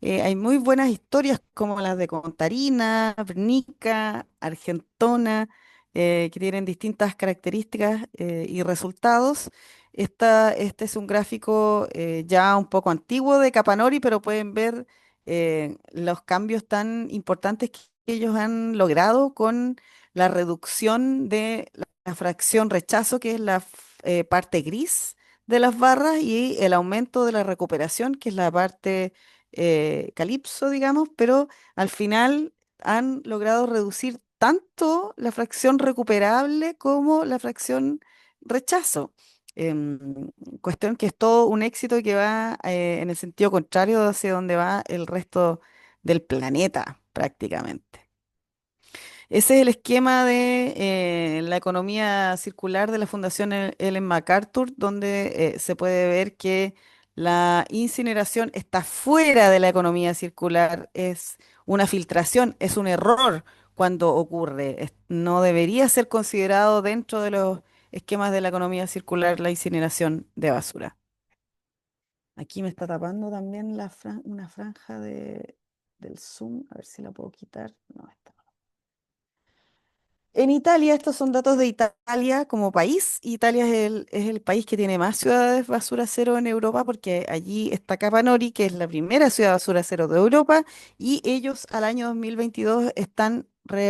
Hay muy buenas historias como las de Contarina, Bernica, Argentona, que tienen distintas características y resultados. Este es un gráfico ya un poco antiguo de Capanori, pero pueden ver los cambios tan importantes que ellos han logrado con la reducción de la fracción rechazo, que es la parte gris de las barras, y el aumento de la recuperación, que es la parte calipso, digamos, pero al final han logrado reducir tanto la fracción recuperable como la fracción rechazo. Cuestión que es todo un éxito y que va en el sentido contrario hacia donde va el resto del planeta, prácticamente. Ese es el esquema de la economía circular de la Fundación Ellen MacArthur, donde se puede ver que la incineración está fuera de la economía circular, es una filtración, es un error cuando ocurre. No debería ser considerado dentro de los esquemas de la economía circular la incineración de basura. Aquí me está tapando también una franja del Zoom, a ver si la puedo quitar. No, está. En Italia, estos son datos de Italia como país. Italia es el país que tiene más ciudades basura cero en Europa, porque allí está Capanori, que es la primera ciudad basura cero de Europa, y ellos al año 2022 están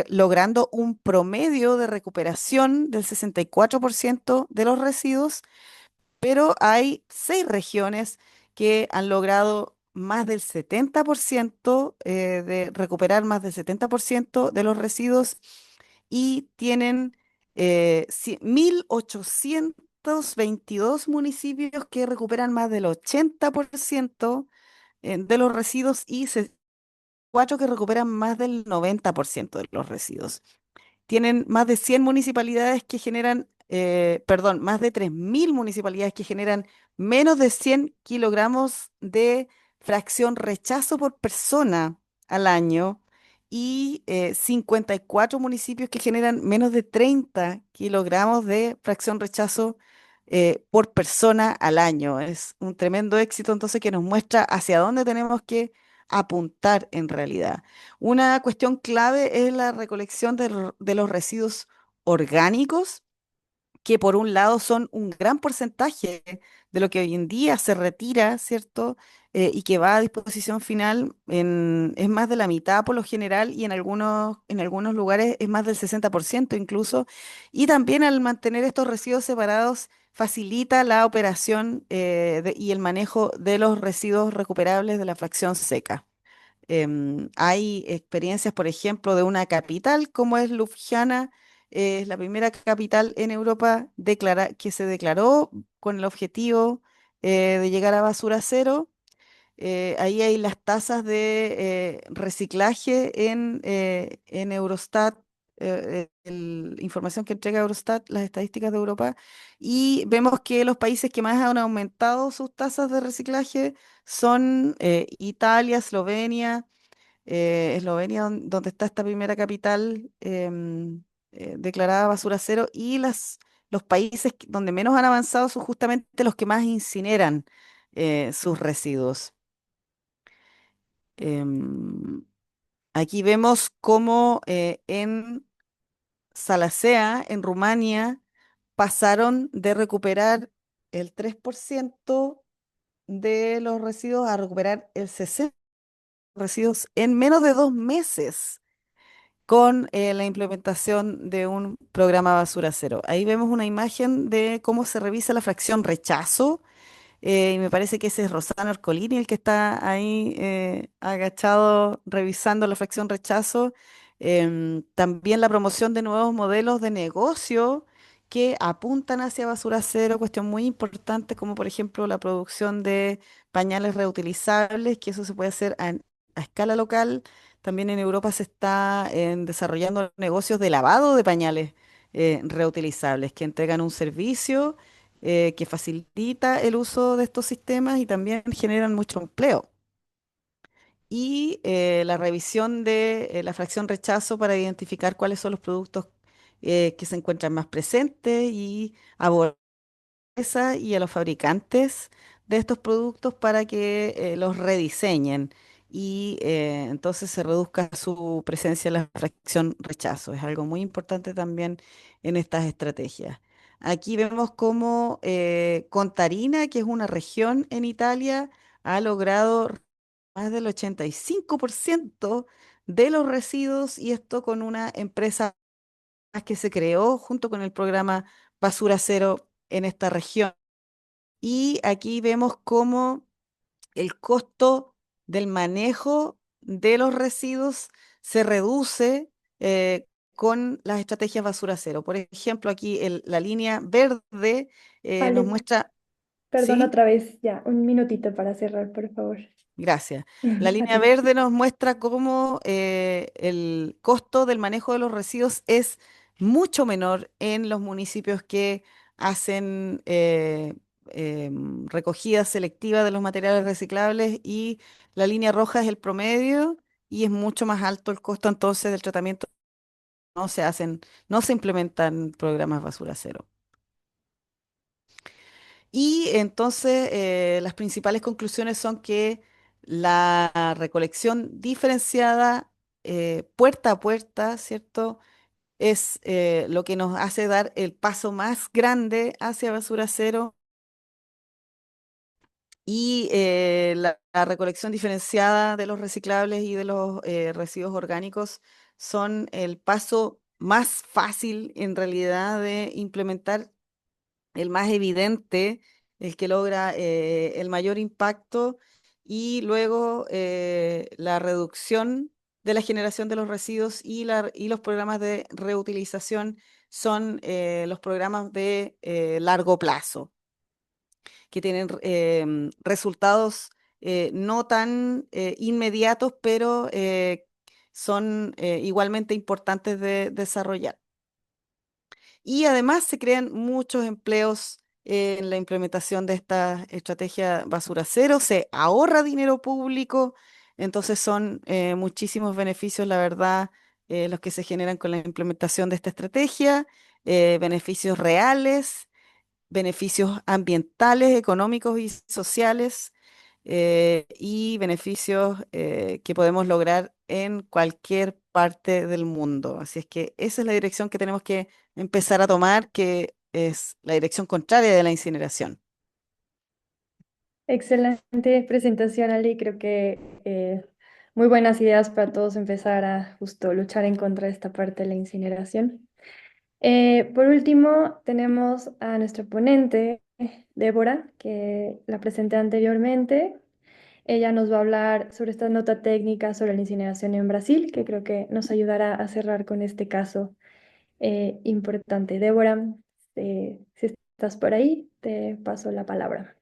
logrando un promedio de recuperación del 64% de los residuos, pero hay 6 regiones que han logrado más del 70% de recuperar más del 70% de los residuos, y tienen 1.822 municipios que recuperan más del 80% de los residuos, y 4 que recuperan más del 90% de los residuos. Tienen más de 100 municipalidades que generan, perdón, más de 3.000 municipalidades que generan menos de 100 kilogramos de fracción rechazo por persona al año, y 54 municipios que generan menos de 30 kilogramos de fracción rechazo por persona al año. Es un tremendo éxito entonces que nos muestra hacia dónde tenemos que apuntar en realidad. Una cuestión clave es la recolección de los residuos orgánicos, que por un lado son un gran porcentaje de lo que hoy en día se retira, ¿cierto? Y que va a disposición final, es más de la mitad por lo general, y en algunos lugares es más del 60% incluso. Y también al mantener estos residuos separados facilita la operación y el manejo de los residuos recuperables de la fracción seca. Hay experiencias, por ejemplo, de una capital como es Ljubljana, es la primera capital en Europa que se declaró con el objetivo de llegar a basura cero. Ahí hay las tasas de reciclaje en Eurostat, información que entrega Eurostat, las estadísticas de Europa, y vemos que los países que más han aumentado sus tasas de reciclaje son Italia, Eslovenia, donde está esta primera capital declarada basura cero, y los países donde menos han avanzado son justamente los que más incineran sus residuos. Em, Aquí vemos cómo en Salacea, en Rumania, pasaron de recuperar el 3% de los residuos a recuperar el 60% de los residuos en menos de 2 meses con la implementación de un programa basura cero. Ahí vemos una imagen de cómo se revisa la fracción rechazo y me parece que ese es Rosano Ercolini, el que está ahí agachado revisando la fracción rechazo. También la promoción de nuevos modelos de negocio que apuntan hacia basura cero, cuestión muy importante, como por ejemplo la producción de pañales reutilizables, que eso se puede hacer a escala local. También en Europa se está desarrollando negocios de lavado de pañales reutilizables que entregan un servicio que facilita el uso de estos sistemas y también generan mucho empleo. Y la revisión de la fracción rechazo para identificar cuáles son los productos que se encuentran más presentes y abordar y a los fabricantes de estos productos para que los rediseñen y entonces se reduzca su presencia en la fracción rechazo. Es algo muy importante también en estas estrategias. Aquí vemos cómo Contarina, que es una región en Italia, ha logrado más del 85% de los residuos, y esto con una empresa que se creó junto con el programa Basura Cero en esta región. Y aquí vemos cómo el costo del manejo de los residuos se reduce con las estrategias basura cero. Por ejemplo, aquí la línea verde nos Vale, muestra, perdón ¿sí? otra vez, ya, un minutito para cerrar, por favor. Gracias. La A línea ti. verde nos muestra cómo el costo del manejo de los residuos es mucho menor en los municipios que hacen recogida selectiva de los materiales reciclables, y la línea roja es el promedio y es mucho más alto el costo entonces del tratamiento. No se implementan programas basura cero. Y entonces las principales conclusiones son que la recolección diferenciada, puerta a puerta, ¿cierto? Es lo que nos hace dar el paso más grande hacia basura cero. Y la recolección diferenciada de los reciclables y de los residuos orgánicos son el paso más fácil en realidad de implementar, el más evidente, el que logra el mayor impacto, y luego la reducción de la generación de los residuos y los programas de reutilización son los programas de largo plazo, que tienen resultados no tan inmediatos, pero son igualmente importantes de desarrollar. Y además se crean muchos empleos en la implementación de esta estrategia basura cero, se ahorra dinero público, entonces son muchísimos beneficios, la verdad, los que se generan con la implementación de esta estrategia, beneficios reales, beneficios ambientales, económicos y sociales, y beneficios que podemos lograr en cualquier parte del mundo. Así es que esa es la dirección que tenemos que empezar a tomar, que es la dirección contraria de la incineración. Excelente presentación, Ali. Creo que muy buenas ideas para todos empezar a justo luchar en contra de esta parte de la incineración. Por último, tenemos a nuestra ponente, Débora, que la presenté anteriormente. Ella nos va a hablar sobre esta nota técnica sobre la incineración en Brasil, que creo que nos ayudará a cerrar con este caso importante. Débora, si estás por ahí, te paso la palabra.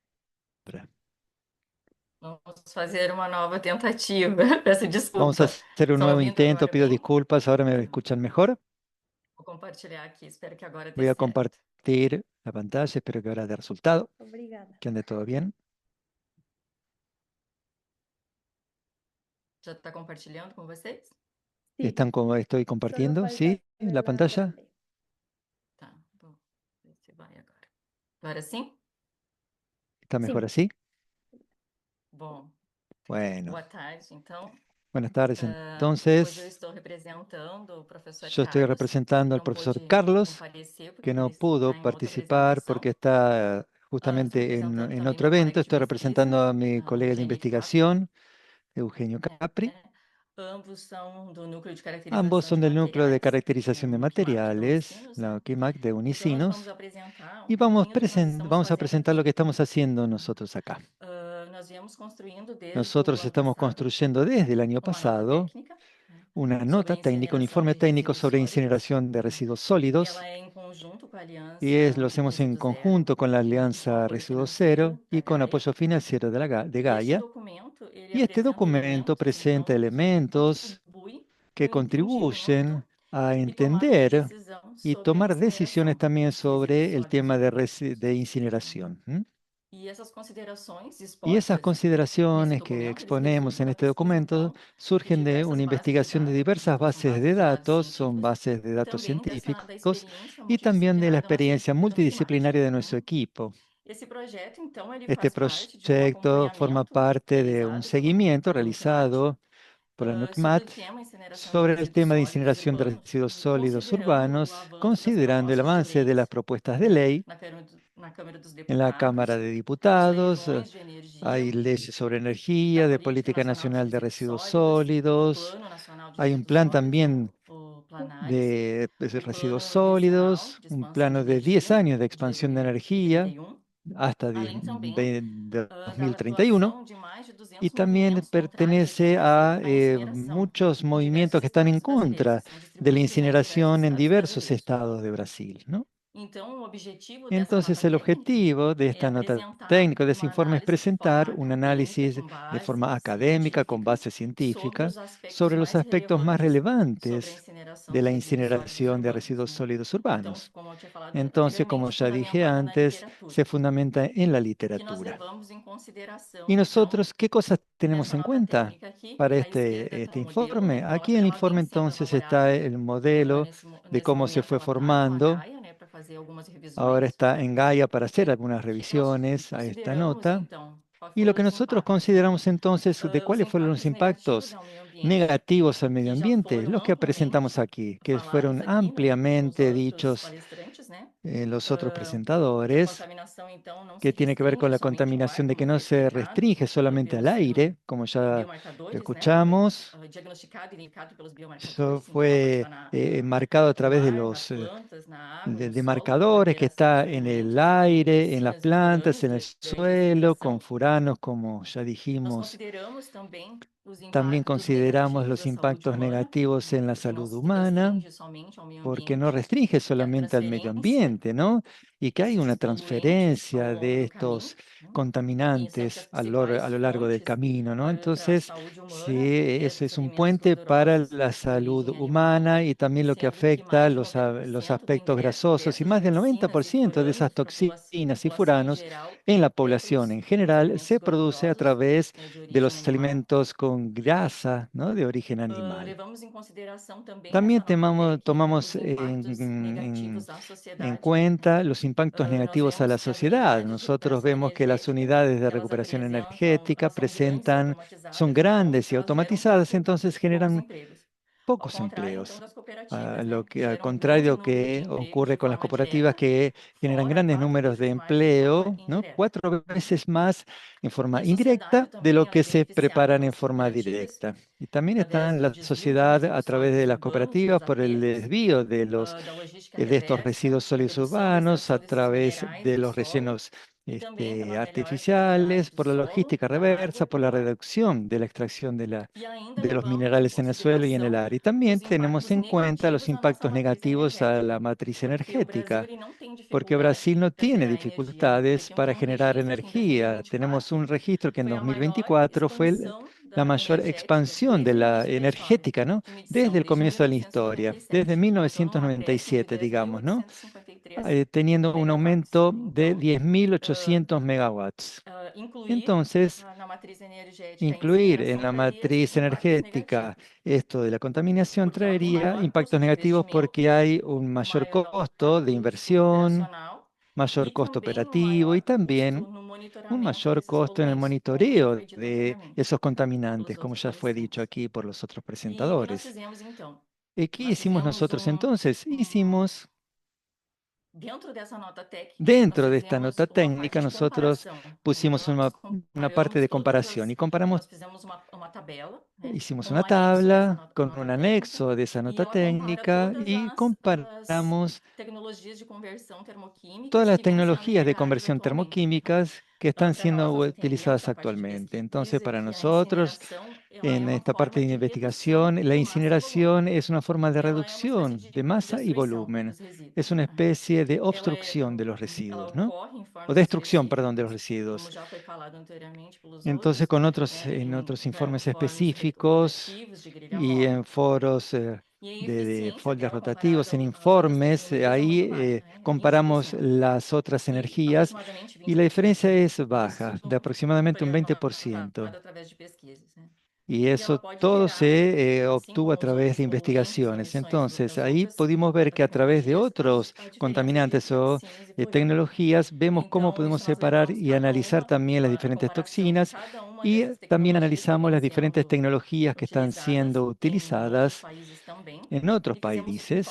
Vamos fazer uma nova tentativa. Peço Vamos a desculpa. hacer un ¿Estão nuevo ouvindo intento, agora pido bem? disculpas, ahora me escuchan mejor. Vou compartilhar aqui, espero que agora dê Voy a certo. compartir la pantalla, espero que ahora dé resultado, Obrigada. que ande todo bien. Já está compartilhando com vocês? Sí, ¿Están como estoy solo compartiendo? falta ¿Sí? ver ¿La la pantalla? grande. Tá, vou ver se vai agora. Agora sim? ¿Está mejor Sí, así? Bom, Bueno, boa tarde, então. buenas tardes. Hoje eu Entonces, estou representando o professor yo estoy Carlos, representando que al não profesor pôde Carlos, comparecer porque que no ele pudo está em outra participar porque apresentação. está Estou justamente representando en também otro meu evento. colega de Estoy representando pesquisa, a mi colega de Eugênio Capri, investigación, Eugenio né? Capri. Ambos são do núcleo de Ambos caracterização son de del núcleo de materiais, caracterización de o QMAC da materiales, Unicinos, né? la QIMAC de Então, nós vamos Unicinos, apresentar y um pouquinho do que nós estamos vamos a fazendo presentar lo aqui. que estamos haciendo nosotros acá. Nós viemos construindo desde o Nosotros ano estamos passado construyendo desde el año uma nota pasado técnica, né, una sobre nota a técnica, un incineração informe de técnico resíduos sobre sólidos, incineración de né, residuos e sólidos, ela é em conjunto com a y Aliança lo de hacemos en Resíduo Zero conjunto con la e com o Alianza apoio Residuos Cero financeiro da y con Gaia. apoyo financiero de, de E este Gaia. documento, ele Y este apresenta documento elementos, presenta então, que elementos contribuem para que o entendimento contribuyen a e tomada de entender decisão y sobre a tomar decisiones incineração también de resíduos sobre el sólidos tema de, urbanos. de incineración. E essas considerações Y esas expostas nesse consideraciones que documento, eles exponemos resultam en da este pesquisa, documento então, de surgen de diversas una bases de investigación de dados, diversas então são bases de bases de dados datos, son científicas, bases de e datos também da científicos experiência y también de la multidisciplinar da nossa experiencia equipe do QIMAT. multidisciplinaria de nuestro equipo. Esse projeto, então, ele Este faz parte de um proyecto forma acompanhamento parte de un realizado seguimiento pelo QIMAT realizado por la sobre NUCMAT o tema incineração de sobre el resíduos tema de sólidos incineración de urbanos, residuos sólidos considerando o urbanos, avanço das considerando el propostas de avance de las leis, propuestas de né, ley na Câmara dos en la Cámara Deputados, de as Diputados. leilões de energia, Hay leyes sobre da energía, de Política Política Nacional de Nacional de Resíduos Residuos Sólidos, do Sólidos. Plano Nacional de Hay un Resíduos plan Sólidos, también o Planares, de o residuos Plano Decenal sólidos, de un Expansão de plano de 10 Energia, años de de expansión de energía 2031, hasta além também de da 2031. atuação de mais de Y 200 también movimentos contrários, pertenece inclusive, a à incineração muchos em diversos movimientos que están en estados brasileiros, contra que são de la distribuídos em diversos incineración en estados diversos brasileiros. estados de Brasil, ¿no? Então, o objetivo dessa Entonces, nota el técnica objetivo de é esta nota apresentar técnica, de ese uma informe, es análise de forma presentar un acadêmica, análisis com de forma base académica, con científica, base sobre científica, os aspectos sobre los mais aspectos más relevantes sobre a relevantes incineração de de la resíduos sólidos incineración de urbanos, residuos né? sólidos Então, urbanos. como eu tinha falado Entonces, como anteriormente, ya dije fundamentado na antes, literatura. se fundamenta en la O que nós literatura. levamos em ¿Y consideração, então, nosotros qué cosas tenemos nessa en nota cuenta técnica aqui, para à esquerda este está o modelo, né, informe? que Aquí en mostra el que ela informe vem sendo entonces está elaborada el modelo de nesse cómo se momento fue ela está com a formando. Gaia, né, para fazer algumas Ahora revisões. está en Gaia para hacer algunas O que que nós revisiones a esta consideramos, nota. então, quais Y lo foram que os nosotros impactos, né? consideramos entonces de Os cuáles fueron los impactos negativos impactos ao meio ambiente, negativos al medio que já ambiente, foram los que presentamos amplamente aquí, que falados fueron aqui, né, pelos ampliamente outros dichos palestrantes, né? los otros Que a presentadores, contaminação, então, não se que tiene que ver con restringe la somente ao ar, contaminación de que como no foi se explicado restringe solamente al pelos aire, como ya lo biomarcadores, né? escuchamos. Diagnosticado e identificado pelos Eso biomarcadores, então a partir fue lá marcado a no través de ar, los nas plantas, na água, no de solo, com marcadores que alteração está de en el poluentes como aire, en las dioxinas e plantas, furanos en el durante a suelo, con incineração. furanos, como ya Nós dijimos. consideramos também os También impactos consideramos negativos los à saúde impactos humana, negativos en la porque não salud se humana, restringe somente ao meio porque no ambiente, restringe e a solamente al medio transferência ambiente, ¿no? Y que hay una desses poluentes ao transferencia longo de do caminho, estos né? E sendo que contaminantes as principais a lo largo del fontes camino, ¿no? para a Entonces, saúde sí, humana é eso dos es un alimentos puente para gordurosos la de salud origem animal, humana y también lo que sendo que afecta mais de los 90% do aspectos ingresso grasosos y dessas más del dioxinas e 90% de esas furanos na toxinas y população em furanos geral en la é población en pelos general alimentos se produce a gordurosos, través né, de de origem los animal. alimentos con grasa, ¿no? De origen animal. Levamos em consideração também También nessa nota técnica tomamos os impactos negativos à en sociedade, né? cuenta los impactos Nós negativos a la vemos que as sociedad. unidades de Nosotros recuperação vemos que las energética, unidades de elas recuperación apresentam, energética elas são grandes e son automatizadas, então grandes y elas geram automatizadas, entonces poucos generan empregos. Ao pocos contrário, então, empleos. das cooperativas, Lo né, que que, al geram um grande contrario número de que empregos de ocurre con las forma cooperativas direta, que generan fora grandes quatro números de vezes mais de forma empleo, ¿no? indireta. 4 veces más en E forma a sociedade indirecta de também lo ela que é se beneficiada preparan en pelas forma cooperativas directa. Y también está através en do la desvio de sociedad a resíduos través de sólidos las urbanos, cooperativas dos por el APs, desvío da logística de estos reversa, residuos da sólidos redução da urbanos extração a desses través minerais de do los solo, rellenos artificiales, por la logística reversa, por la reducción de la extracción de los minerales en el suelo y en el aire. Y también tenemos en cuenta los impactos negativos a la matriz energética, porque Brasil no tiene dificultades para generar energía. Tenemos un registro que en 2024 fue la mayor expansión de la energética, ¿no? Desde el comienzo de la historia, desde 1997, digamos, ¿no? Teniendo un aumento de 10.800 megawatts. Entonces, incluir en la matriz energética esto de la contaminación traería impactos negativos porque hay un mayor costo de inversión, mayor costo operativo y también un mayor costo en el monitoreo de esos contaminantes, como ya fue dicho aquí por los otros presentadores. ¿Qué hicimos nosotros entonces? Hicimos, dentro de esta nota técnica, nosotros pusimos una parte de comparación y comparamos. Hicimos una tabla con un anexo de esa nota técnica y comparamos todas las tecnologías de conversión termoquímicas que están siendo utilizadas actualmente. Entonces, para nosotros, en esta parte de investigación, la incineración es una forma de reducción de masa y volumen. Es una especie de obstrucción de los residuos, ¿no? O destrucción, perdón, de los residuos. Entonces, en otros informes específicos y en foros de folders rotativos, en informes, ahí comparamos las otras energías y la diferencia es baja, de aproximadamente un 20%. Y eso todo se obtuvo a través de investigaciones. Entonces, ahí pudimos ver que a través de otros contaminantes o tecnologías, vemos cómo podemos separar y analizar también las diferentes toxinas y también analizamos las diferentes tecnologías que están siendo utilizadas en otros países.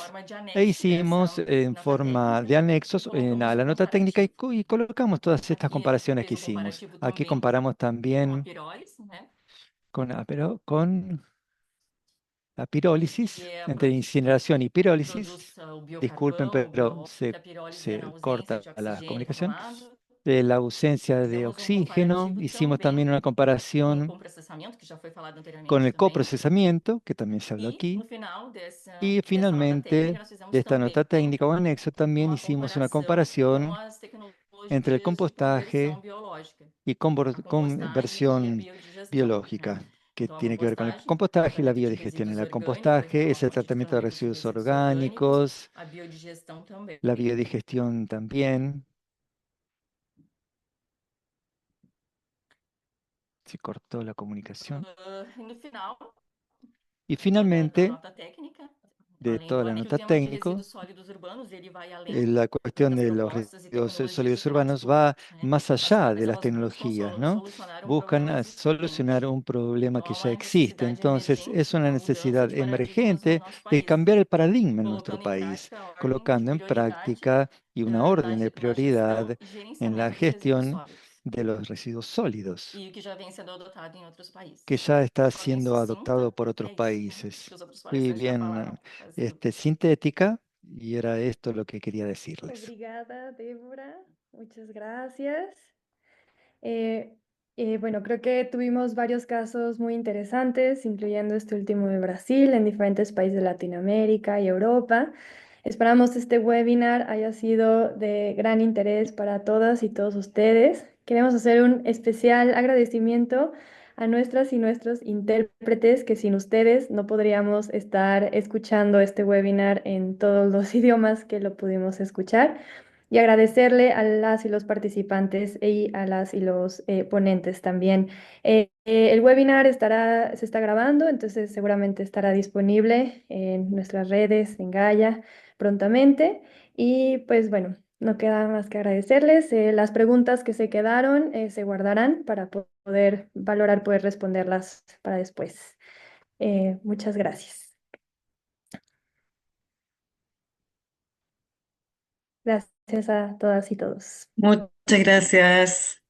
E hicimos en forma de anexos a la nota técnica y colocamos todas estas comparaciones que hicimos. Aquí comparamos también con la pirólisis, entre incineración y pirólisis. Disculpen, pero se corta la comunicación. De la ausencia de oxígeno. Hicimos también una comparación con el coprocesamiento, que también se habló aquí. Y finalmente, de esta nota técnica o anexo, también hicimos una comparación entre el compostaje y conversión biológica, que tiene que ver con el compostaje y la biodigestión. En el compostaje es el tratamiento de residuos orgánicos, la biodigestión también. Se cortó la comunicación. Y finalmente, de toda la nota técnica, la cuestión de los residuos sólidos urbanos va más allá de las tecnologías, ¿no? Buscan solucionar un problema que ya existe. Entonces, es una necesidad emergente de cambiar el paradigma en nuestro país, colocando en práctica y una orden de prioridad en la gestión de los residuos sólidos, que ya está siendo adoptado por otros países. Fui bien sintética y era esto lo que quería decirles. Obrigada, Débora. Muchas gracias. Bueno, creo que tuvimos varios casos muy interesantes, incluyendo este último de Brasil, en diferentes países de Latinoamérica y Europa. Esperamos este webinar haya sido de gran interés para todas y todos ustedes. Queremos hacer un especial agradecimiento a nuestras y nuestros intérpretes, que sin ustedes no podríamos estar escuchando este webinar en todos los idiomas que lo pudimos escuchar. Y agradecerle a las y los participantes y a las y los ponentes también. El webinar se está grabando, entonces seguramente estará disponible en nuestras redes, en Gaia, prontamente. Y pues bueno, no queda más que agradecerles. Las preguntas que se quedaron se guardarán para poder valorar, poder responderlas para después. Muchas gracias. Gracias a todas y todos. Muchas gracias.